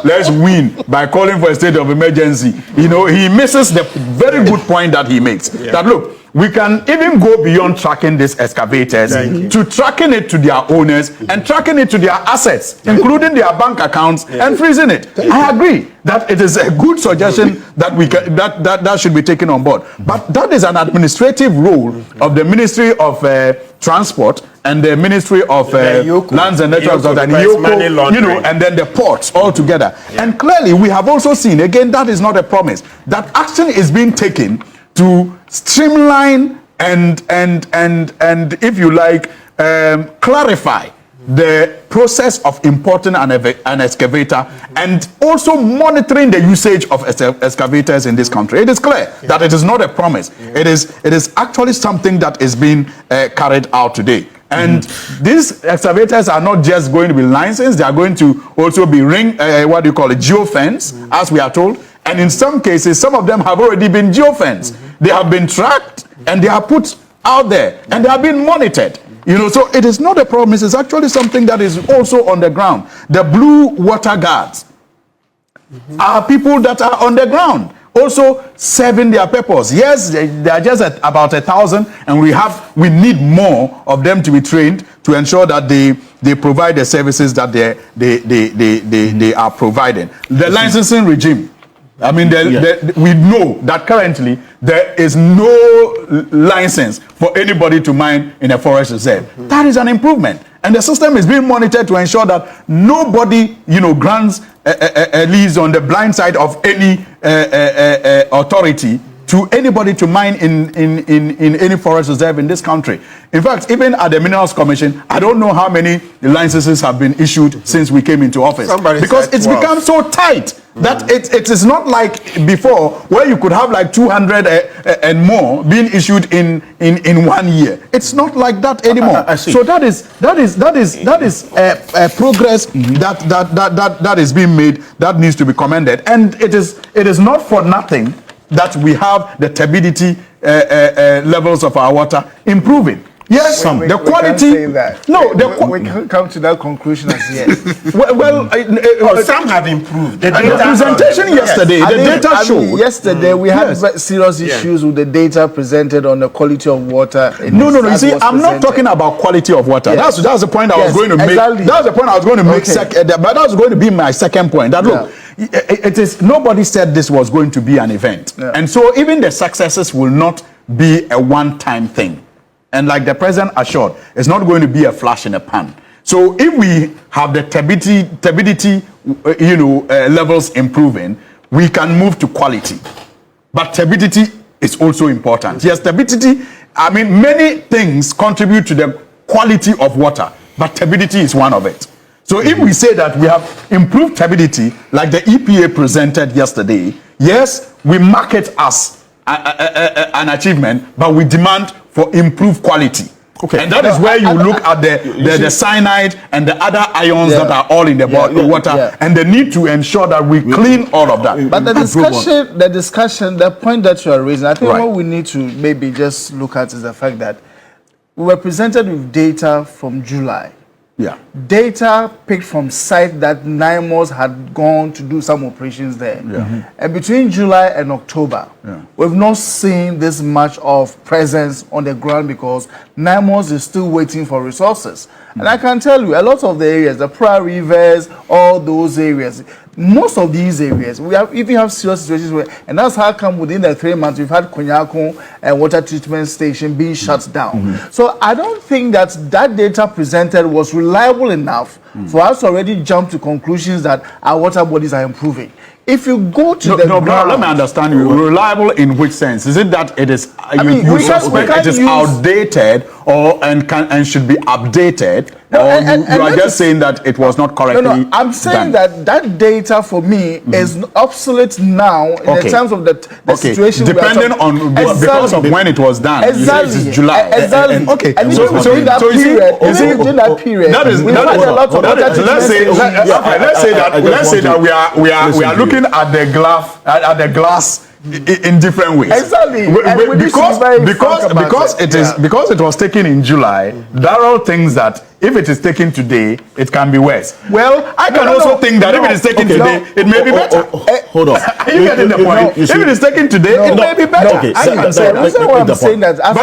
let's win by calling for a state of emergency. You know, he misses the very good point that he makes. That, look, we can even go beyond tracking these excavators to tracking it to their owners and tracking it to their assets, including their bank accounts, and freezing it. I agree that it is a good suggestion that we can, that should be taken on board. But that is an administrative role of the Ministry of Transport and the Ministry of Lands and Natural Resources and Yoko, you know, and then the ports all together. And clearly, we have also seen, again, that is not a promise, that action is being taken to streamline and if you like, clarify the process of importing an excavator and also monitoring the usage of excavators in this country. It is clear that it is not a promise. It is actually something that is being carried out today. And these excavators are not just going to be licensed; they are going to also be geofence, as we are told. And in some cases, some of them have already been geofenced. They have been tracked and they are put out there and they are being monitored. You know, so it is not a promise. It's actually something that is also on the ground. The blue water guards are people that are on the ground also serving their purpose. Yes, they are just at about 1,000, and we need more of them to be trained to ensure that they provide the services that they are providing. The licensing regime. I mean, we know that currently there is no license for anybody to mine in a forest reserve. That is an improvement. And the system is being monitored to ensure that nobody, grants a lease on the blind side of any authority to anybody to mine in any forest reserve in this country. In fact, even at the Minerals Commission, I don't know how many licenses have been issued since we came into office. Because it's become so tight that it is not like before, where you could have like 200 and more being issued in 1 year. It's not like that anymore. I see. So that is progress that is being made that needs to be commended, and it is not for nothing that we have the turbidity levels of our water improving. Yes, the quality. We can't come to that conclusion as yet. Some have improved. The presentation yesterday, the data showed. Yesterday, we had serious issues with the data presented on the quality of water. No. You see, I'm not talking about quality of water. That's the point I was going to make. Exactly. That's the point I was going to make. But that was going to be my second point. That look, it is nobody said this was going to be an event, and so even the successes will not be a one-time thing. And like the president assured, it's not going to be a flash in a pan. So if we have the turbidity levels improving, we can move to quality. But turbidity is also important. Yes, turbidity, I mean, many things contribute to the quality of water, but turbidity is one of it. So if we say that we have improved turbidity, like the EPA presented yesterday, yes, we mark it as an achievement, but we demand for improved quality. Okay. And that is where you look at the cyanide and the other ions that are all in the water, and the need to ensure that we clean all of that. But the discussion, the point that you are raising, I think what we need to maybe just look at is the fact that we were presented with data from July. Yeah. Data picked from sites that NIMOS had gone to do some operations there. Yeah. And between July and October, we've not seen this much of presence on the ground because NIMOS is still waiting for resources. And I can tell you, a lot of the areas, the Pra Rivers, all those areas, most of these areas, we even have serious situations where, and that's how come within the 3 months, we've had Konyako and water treatment station being shut down. So I don't think that data presented was reliable enough for us to already jump to conclusions that our water bodies are improving. If you go to ground, let me understand you. Reliable in which sense? Is it that it is it is outdated and should be updated? You are just saying that it was not correctly No, I'm saying done. that data for me is obsolete now in terms of the situation. Depending on because of when it was done. Exactly. It is July. Exactly. And so during that period, that is let's say that we are looking at the glass in different ways. Exactly. Because it was taken in July, Darrell thinks that if it is taken today, it can be worse. Well, I can also think that if it is taken today, it may be better. Hold on. Are you getting the point? If it is taken today, it may be better. Okay. But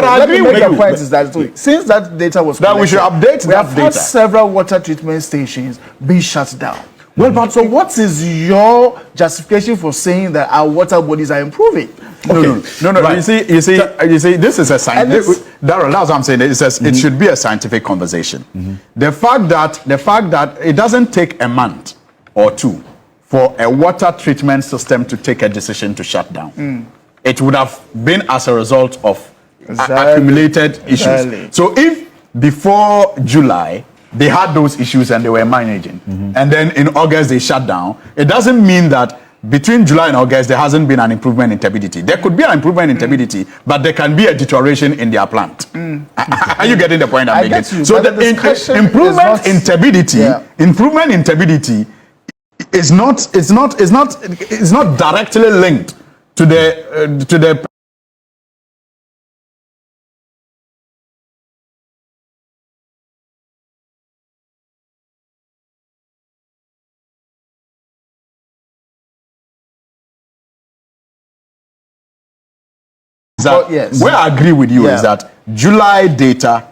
I agree with you. The point is that since that data was collected, that we should update we have had several water treatment stations being shut down. Well, but so what is your justification for saying that our water bodies are improving? No. Right. You see, this is a scientific. Darrell, that's what I'm saying. It should be a scientific conversation. The fact that it doesn't take a month or two for a water treatment system to take a decision to shut down, it would have been as a result of accumulated issues. So if before July they had those issues and they were managing, and then in August they shut down, it doesn't mean that between July and August there hasn't been an improvement in turbidity. There could be an improvement in turbidity, but there can be a deterioration in their plant. Are you getting the point I'm making? So the improvement in turbidity is not directly linked to the that yes. where I agree with you Yeah. is that July data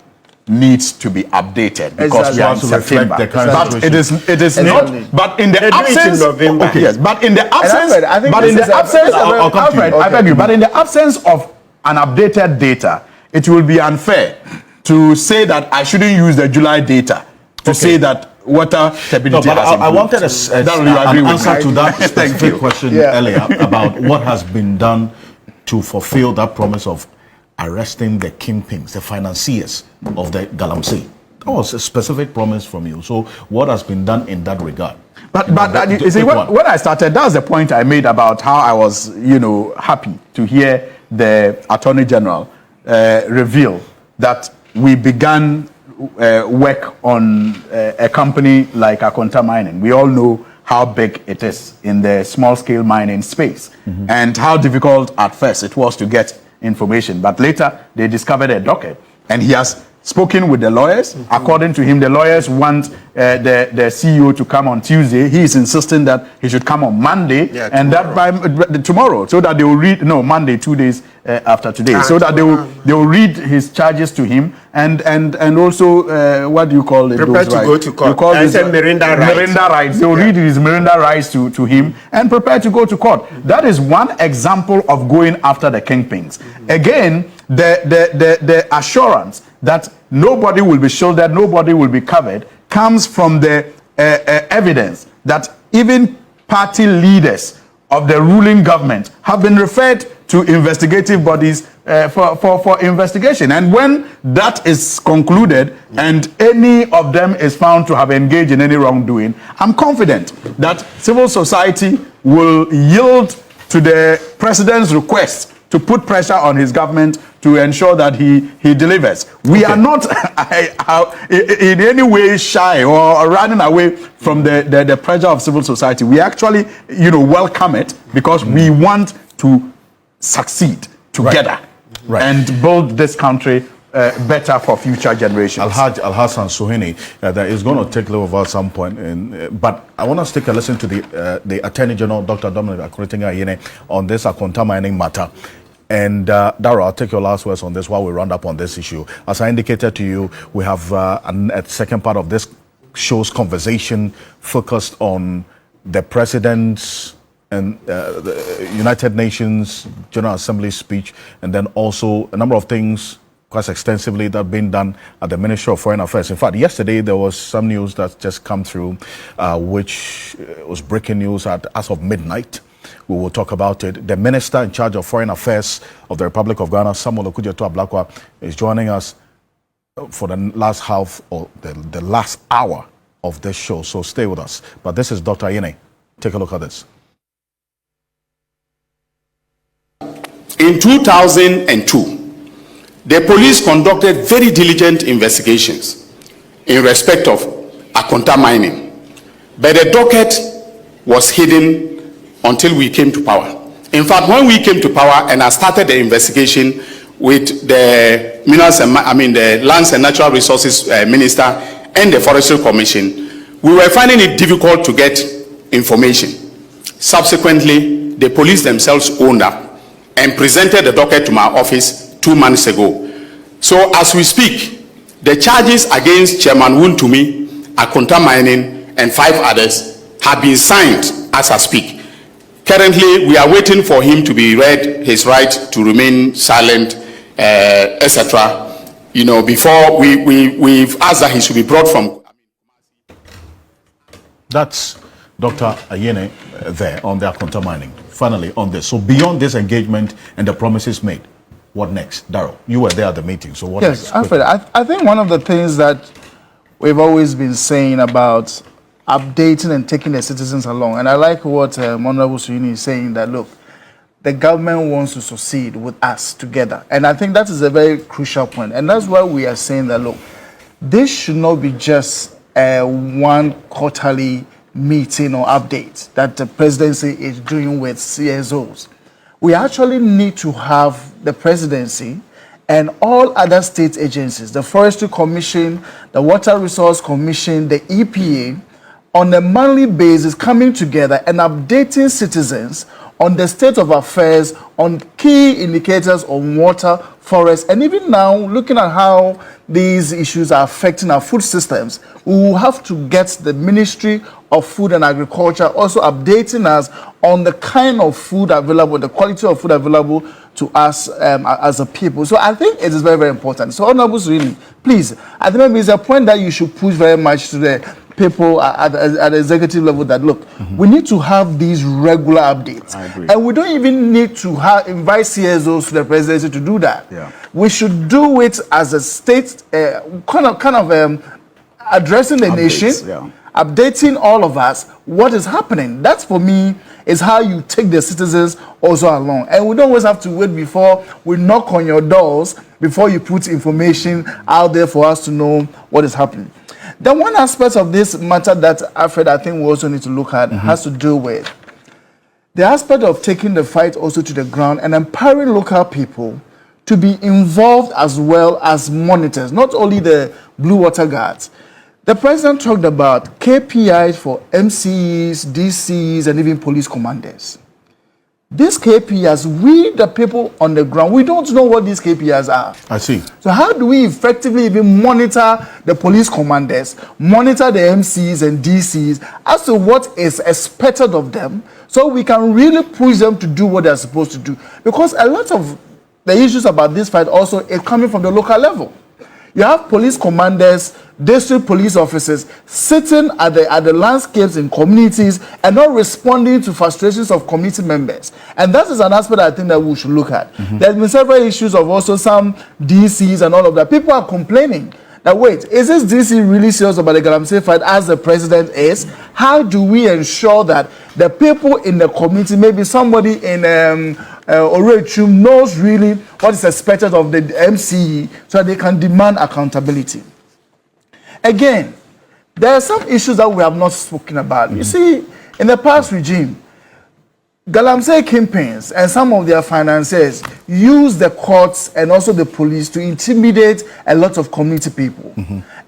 needs to be updated because we are in To reflect September. the current But situation. it is Exactly. not. But in the They do it in absence, November. okay, yes. But in the absence, Alfred, I think but this in the is a- absence, I'll come to you. Alfred, I beg you. But in the absence of an updated data, it will be unfair to say that I shouldn't use the July data to say that water turbidity No, but has I improved. wanted Darrell, you agree an with answer me? to that Thank specific you. question Yeah. earlier about what has been done to fulfill that promise of arresting the kingpins, the financiers of the Galamsey. That was a specific promise from you. So what has been done in that regard? But The you see, quick one. when I started, that was the point I made about how I was, happy to hear the Attorney General reveal that we began work on a company like Akonta Mining. We all know how big it is in the small-scale mining space and how difficult at first it was to get information. But later, they discovered a docket, and he has spoken with the lawyers. According to him, the lawyers want the CEO to come on Tuesday. He is insisting that he should come on Monday, and that by tomorrow, so that they will read. No, Monday, 2 days after today, so that they will read his charges to him, and also what do you call it? Prepare those to rights? go to court. You call I this, said Miranda rights. Miranda rights. They will read his Miranda rights to him and prepare to go to court. That is one example of going after the kingpins. Again, the assurance that nobody will be shielded, nobody will be covered, comes from the evidence that even party leaders of the ruling government have been referred to investigative bodies for investigation. And when that is concluded and any of them is found to have engaged in any wrongdoing, I'm confident that civil society will yield to the president's request to put pressure on his government to ensure that he delivers. We are not in any way shy or running away from the pressure of civil society. We actually, welcome it because we want to succeed together and build this country better for future generations. Al-Hassan Suhini, that is going to take a little while at some point, but I want us to take a listen to the Attorney General, Dr. Dominic Akuritinga-Ayine, on this Akonta mining matter. And Darrell, I'll take your last words on this while we round up on this issue. As I indicated to you, we have a second part of this show's conversation focused on the president's and the United Nations General Assembly speech, and then also a number of things quite extensively that have been done at the Ministry of Foreign Affairs. In fact, yesterday there was some news that just come through, which was breaking news as of midnight. We will talk about it. The Minister in charge of Foreign Affairs of the Republic of Ghana, Samuel Okudzeto Ablakwa, is joining us for the last half or the last hour of this show. So stay with us. But this is Dr. Ayine. Take a look at this. In 2002, the police conducted very diligent investigations in respect of Akonta mining, but the docket was hidden until we came to power. In fact, when we came to power and I started the investigation with the the Lands and Natural Resources Minister and the Forestry Commission, we were finding it difficult to get information. Subsequently, the police themselves owned up and presented the docket to my office 2 months ago. So as we speak, the charges against Chairman Wuntumi, Akonta Mining, and 5 others have been signed as I speak. Currently, we are waiting for him to be read his right to remain silent, etc. Before we've asked that he should be brought from. That's Dr. Ayine there on the Akonta mining. Finally, on this. So beyond this engagement and the promises made, what next? Darrell, you were there at the meeting, so what next? Yes, Alfred, I think one of the things that we've always been saying about updating and taking the citizens along, and I like what Honorable Suhini is saying, that look, the government wants to succeed with us together. And I think that is a very crucial point. And that's why we are saying that, look, this should not be just one quarterly meeting or update that the presidency is doing with CSOs. We actually need to have the presidency and all other state agencies, the Forestry Commission, the Water Resource Commission, the EPA, on a monthly basis coming together and updating citizens on the state of affairs, on key indicators on water, forest, and even now looking at how these issues are affecting our food systems, we will have to get the Ministry of Food and Agriculture also updating us on the kind of food available, the quality of food available to us as a people. So I think it is very, very important. So Honourables, really, please, I think maybe it's a point that you should push very much to the people at the executive level that, look, we need to have these regular updates. I agree. And we don't even need to invite CSOs to the presidency to do that. Yeah. We should do it as a state, kind of addressing the nation, updating all of us what is happening. That's, for me, is how you take the citizens also along. And we don't always have to wait before we knock on your doors before you put information out there for us to know what is happening. The one aspect of this matter that, Alfred, I think we also need to look at has to do with the aspect of taking the fight also to the ground and empowering local people to be involved as well as monitors, not only the Blue Water Guards. The president talked about KPIs for MCs, DCs, and even police commanders. These KPIs, we, the people on the ground, we don't know what these KPIs are. I see. So how do we effectively even monitor the police commanders, monitor the MCs and DCs as to what is expected of them, so we can really push them to do what they're supposed to do? Because a lot of the issues about this fight also is coming from the local level. You have police commanders, district police officers sitting at the landscapes in communities and not responding to frustrations of community members. And that is an aspect I think that we should look at. There's been several issues of also some DCs and all of that. People are complaining that, wait, is this DC really serious about the Galamsey fight as the president is? How do we ensure that the people in the community, maybe somebody in Orechum knows really what is expected of the MCE so that they can demand accountability? Again, there are some issues that we have not spoken about. You see, in the past regime, Galamsey kingpins and some of their financiers use the courts and also the police to intimidate a lot of community people.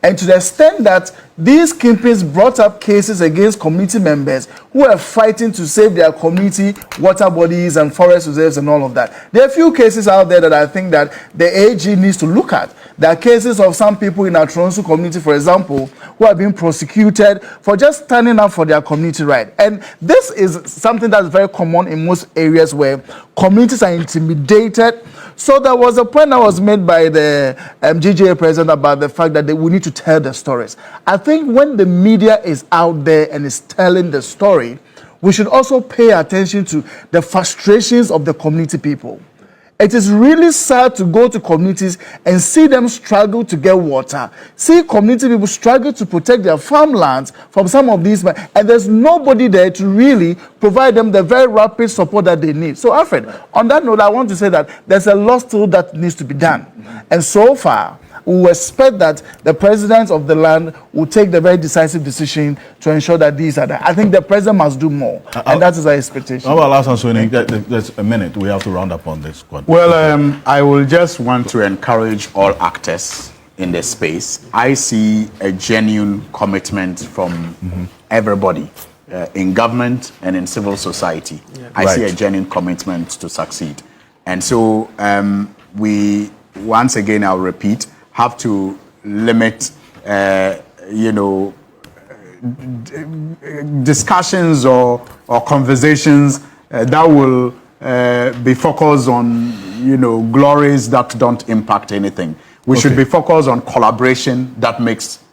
And to the extent that these kingpins brought up cases against community members who are fighting to save their community water bodies and forest reserves and all of that. There are a few cases out there that I think that the AG needs to look at. There are cases of some people in our Toronto community, for example, who are being prosecuted for just standing up for their community right. And this is something that's very common in most areas where communities are intimidated. So there was a point that was made by the GJA president about the fact that we need to tell the stories. I think when the media is out there and is telling the story, we should also pay attention to the frustrations of the community people. It is really sad to go to communities and see them struggle to get water. See community people struggle to protect their farmlands from some of these, and there's nobody there to really provide them the very rapid support that they need. So, Alfred, on that note, I want to say that there's a lot still that needs to be done. And so far, we will expect that the president of the land will take the very decisive decision to ensure that these are there. I think the president must do more, and that is our expectation. How about last one, there's a minute. We have to round up on this. Well, I will just want to encourage all actors in the space. I see a genuine commitment from everybody in government and in civil society. I see a genuine commitment to succeed. And so we, once again, I'll repeat, have to limit, discussions or conversations that will be focused on, glories that don't impact anything. We should be focused on collaboration that makes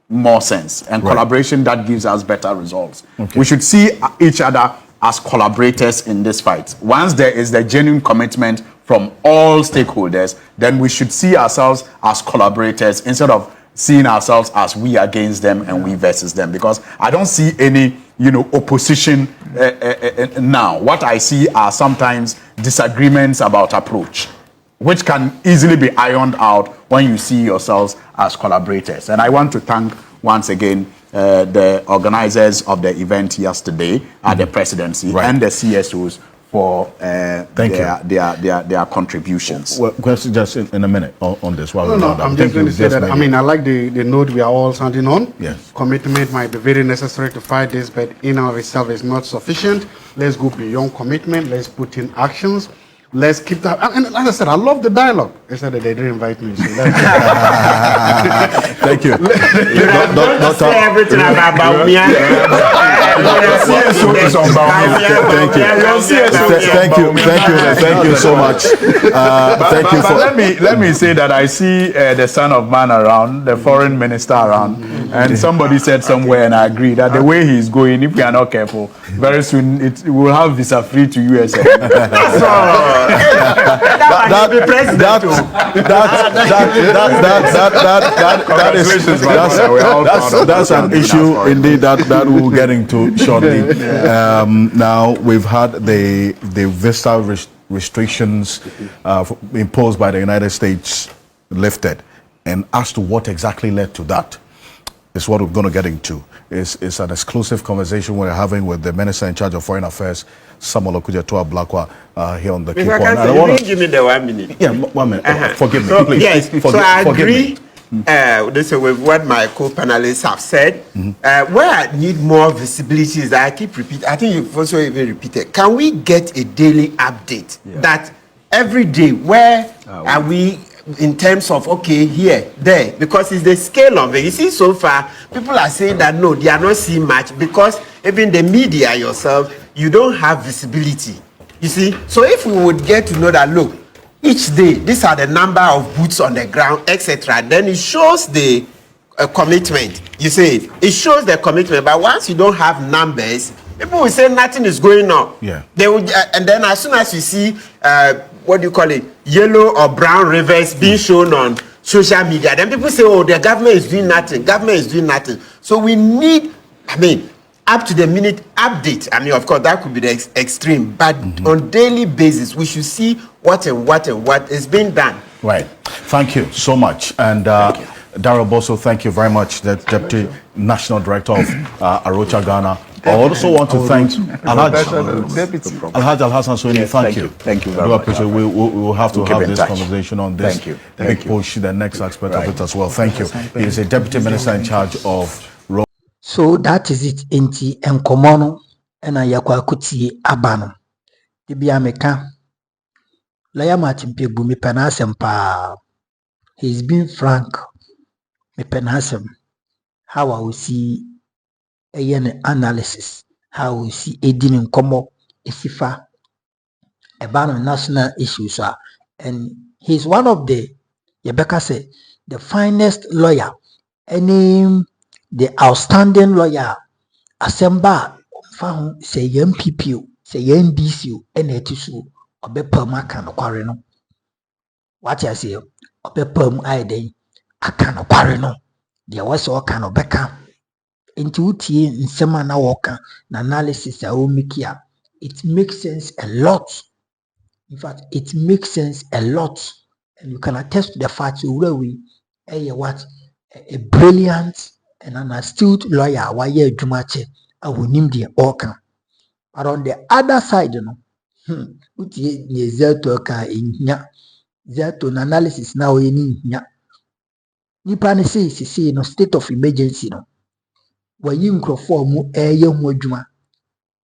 more sense and collaboration that gives us better results. We should see each other as collaborators in this fight. Once there is the genuine commitment from all stakeholders, then we should see ourselves as collaborators instead of seeing ourselves as we against them and we versus them. Because I don't see any, opposition now. What I see are sometimes disagreements about approach, which can easily be ironed out when you see yourselves as collaborators. And I want to thank once again the organizers of the event yesterday at the presidency and the CSOs for their contributions. Well, question just in a minute on this. No, I'm just going to say that. I mean, I like the note we are all standing on. Yes. Commitment might be very necessary to fight this, but in and of itself is not sufficient. Let's go beyond commitment. Let's put in actions. Let's keep that. And as I said, I love the dialogue. They said that they didn't invite me. So thank you. Don't say everything about me. Thank you so much. Let me say that I see the son of man around, the foreign minister around, and somebody said somewhere, and I agree that the way he's going, if we are not careful, very soon it will have visa free to USA. That's all. That's an issue indeed that we'll get into shortly. Now we've had the visa restrictions imposed by the United States lifted, and as to what exactly led to that is what we're going to get into. It's an exclusive conversation we're having with the Minister in charge of Foreign Affairs, Samuel Okudzeto Ablakwa, here on the Cape One. Give me the 1 minute. Yeah, 1 minute. Forgive me, So, please. yes, so I agree this with what my co-panelists have said. Where I need more visibility is that I keep repeating. I think you've also even repeated. Can we get a daily update that every day, where are we in terms of, okay, here, there, because it's the scale of it. You see, so far, people are saying that, no, they are not seeing much because even the media yourself, you don't have visibility. You see, so if we would get to know that, look, each day, these are the number of boots on the ground, etc., then it shows the commitment. You see, it shows the commitment, but once you don't have numbers, people will say nothing is going on. Yeah. They would, and then as soon as you see, what do you call it, yellow or brown rivers being shown on social media, then people say, oh, the government is doing nothing. Government is doing nothing. So we need, I mean, up to the minute update. I mean, of course, that could be the extreme, but on daily basis, we should see what is being done. Right. Thank you so much. And Daryl Bosso, thank you very much, the Deputy National Director of Arocha Ghana. I also want to thank Alhaji Al-Hassan Soini. Thank you. Thank you very much. Appreciate we will have to have this conversation on this. Thank you. Big push, the next aspect of it as well. Thank you. He is a Deputy Minister in charge of road. So that is it. Inti enkomono ena yakwa kuti abano. Dibi ameka. Lawyer Martin Kpebu me penasem pa. He's been frank. Me penasem. How I will see an analysis. How we see Edin in Komo Isifa about national issues. And he's one of the Yebeka say the finest lawyer. Any the outstanding lawyer Asemba found say NPP, say NDC, NETSU, or be perma can acquire no. What I say, or be perm I day, I can acquire no. There was all kind of becca into uti in semana walker analysis. I will make here. It makes sense a lot. In fact, it makes sense a lot, and you can attest to the fact where we a brilliant and an astute lawyer. Why you Jumache? I will name the orca. But on the other side, you know, uti Zaato ka inya Zaato analysis now in nya. Nipa ne say no state of emergency no. When you microphone mu young juma.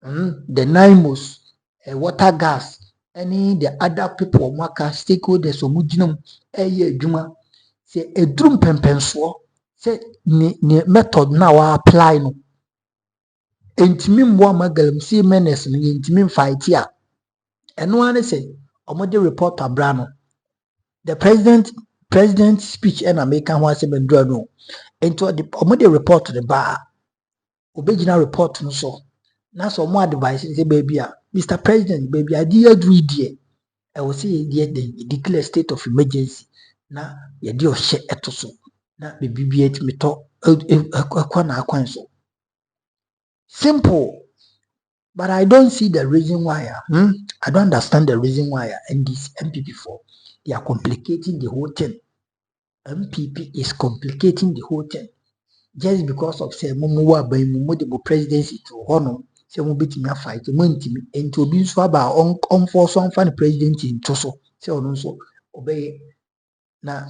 The NIMOS, water gas, any the other people waka stakeholders or mujinum juma say a drum pempenso say ni method now apply no. Intimi mwa magalum see menace no intimi fight here. And one say omode report abrano. The president speech and American one say bendro no. Into the omode report to the bar. Obejina report no so. Now some more advice say baby Mr. President baby I did read there. I will say there declare state of emergency. Na ye di o she etoso. Na baby be it me to akwa so. Simple. But I don't see the reason why. I don't understand the reason why and this MPP4 they are complicating the whole thing. MPP is complicating the whole thing. Just because of say Mumuwa by Mumodibo presidency to honor sɛ mo betimi afight mo ntimi enti obi nso aba on force on fan president nto so sɛ ɔno nso obɛyɛ na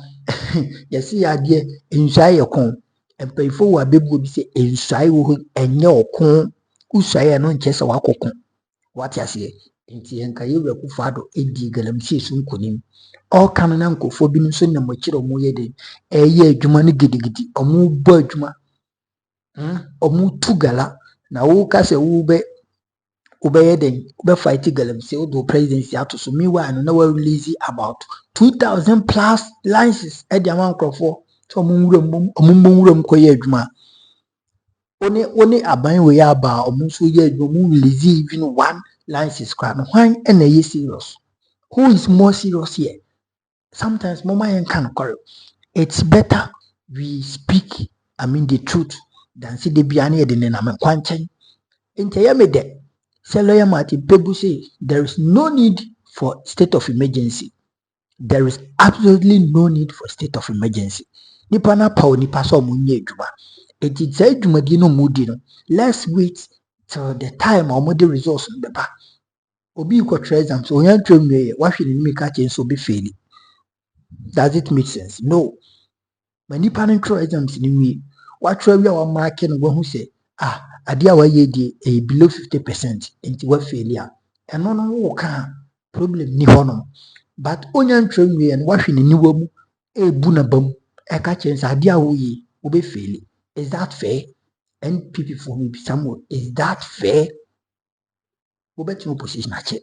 yɛsi yadeɛ nsuae yɛ kon mpanyinfo wɔ abɛbu obi sɛ nsuae wɔ hɔ ɛnyɛ ɔko usuae no nkyɛ sɛ wakɔko wate aseɛ nti yɛnka yɛwura Akufo-Addo edi galamsey so nkonim ɔka no na nkɔfoɔ bi nso nam akyire ɔmo yɛ den ɛyɛ adwuma no gidigidi ɔmo bɔ adwuma ɔmo tu gala na wo ka sɛ wobɛyɛ den wobɛfight galamsey wode presidency ato so meanwhile no na wa release about 2,000 plus licenses ɛde ama nkurɔfoɔ sɛ ɔmo nwura mu kɔyɛ adwuma one aban wɔ yɛ aba ɔmo nso yɛ adwuma ɔmo release even one license kora no hwan ɛna ɛyɛ serious who is more serious here sometimes mama yɛnka nokorɛ it's better we speak the truth than say de bia na yɛde nenam nkwa nkyɛn nti ɛyɛ me dɛ sɛ lawyer Martin Kpebu say there is no need for state of emergency. There is absolutely no need for state of emergency. Nipa na pa nipa so mo nye adwuma. Enti sɛ adwumadi no mudi no let's wait till the time or the results beba. Obi kɔtwerɛ exam so onya ntwam wie wahwe ne nimika kyɛn so be fail. Does it make sense? No. Ma nipa no ntwerɛ exams ni wie watwerɛ wi a wa mark no wahu sɛ ade a wayɛ die below 50% enti wa fail a ɛno no wo ka problem ni hɔ no but onya ntwam wie no wahwe ne niwa mu ebu na bam ɛka kyɛn sɛ ade a woyɛ wo be fail. Is that fair? NPP for me Samuel, is that fair? Wo bet no opposition ache.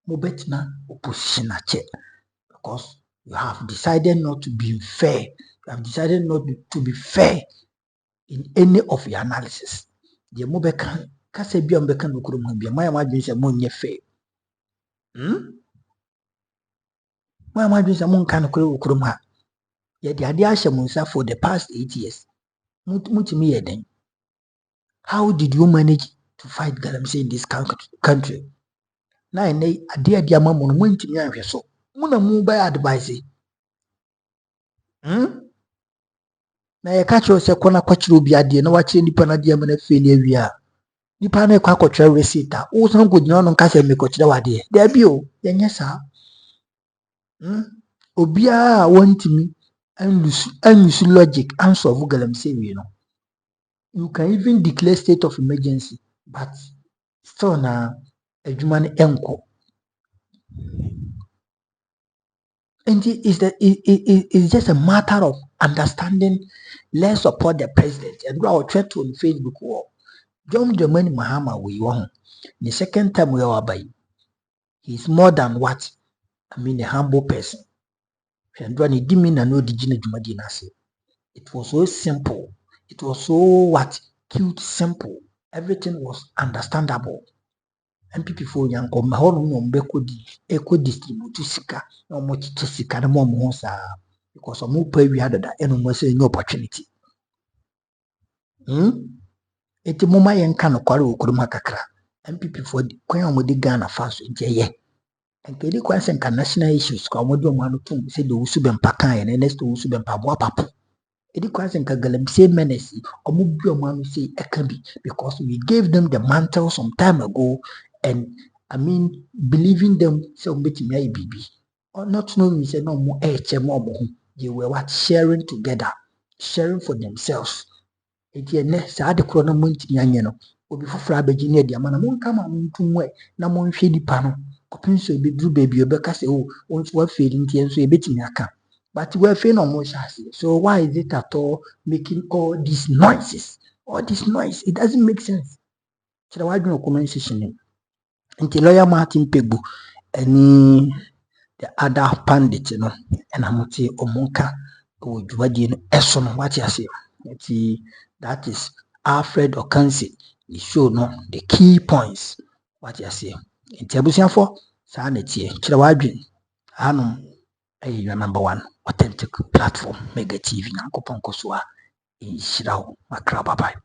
Wo bet na opposition ache because you have decided not to be fair. You have decided not to be fair in any of your analysis. The mo beka kase bia mo beka no kuro mo bia my adwin say mo nye fair. My adwin say mo nka no kuro mo ha. Ye de ade ahye mo nsa for the past 8 years. Mutimi ye den. How did you manage to fight galamsey in this country? Na ene ade ama mo no ntimi anhwe so. Mo na mo buy advice. Na ye ka kyo se kona kwakire obi ade na wakire nipa na ade ama na fail awia. Nipa na kwa kwatwa receipt a wo san ko gyina no nka se me kwakire wade. Da bi o ye nye sa. Obi a wantimi anlusu logic and solve galamsey we no. You can even declare state of emergency, but still na adwuma no enko. And it's just a matter of understanding. Let's support the president. And we are trying to on Facebook wall. John Mahama we won. The second time we are by. He's more than what a humble person. And when he didn't mean no digina jumadina say. It was so simple. It was so cute, simple. Everything was understandable. NPP for yanko mahono no mbeko eco distribute sika no mo chiche sika na mo sa because omo pa wi adada eno mo say no opportunity. Eti mo ma yenka no kware okuruma kakra. NPP for kwan omodi Ghana faso ntiye. Enke di kwan sen national issues kwa omodi omo anu tum say the usu bempa kan ye next usu bempa bo papo. Edi kwan sen ka galamsey menace omo bi omo anu say ekabi because we gave them the mantle some time ago. And believing them say umbetimi bibi or not knowing say no more they were sharing together, sharing for themselves. Etienne sa de kro na montimi anye no obi foforo abeji na de amana mon kama montumwe na monhwe nipa no kopinso be dru baby obeka say once wa failing ntie so ebetimi aka but we fail no more chance. So why is it at all making all these noises? All this noise, it doesn't make sense. So why do no comment section? Nti lawyer Martin Kpebu any the other pandit no and amote omonka o dwumadie no eso no what you say. Nti that is Alfred Okansi. The show no the key points what you say. Nti abusiafo saa na tie kire wadwen hanom your number 1 authentic platform Mega TV na kopon koso a inshirawo makra bye bye.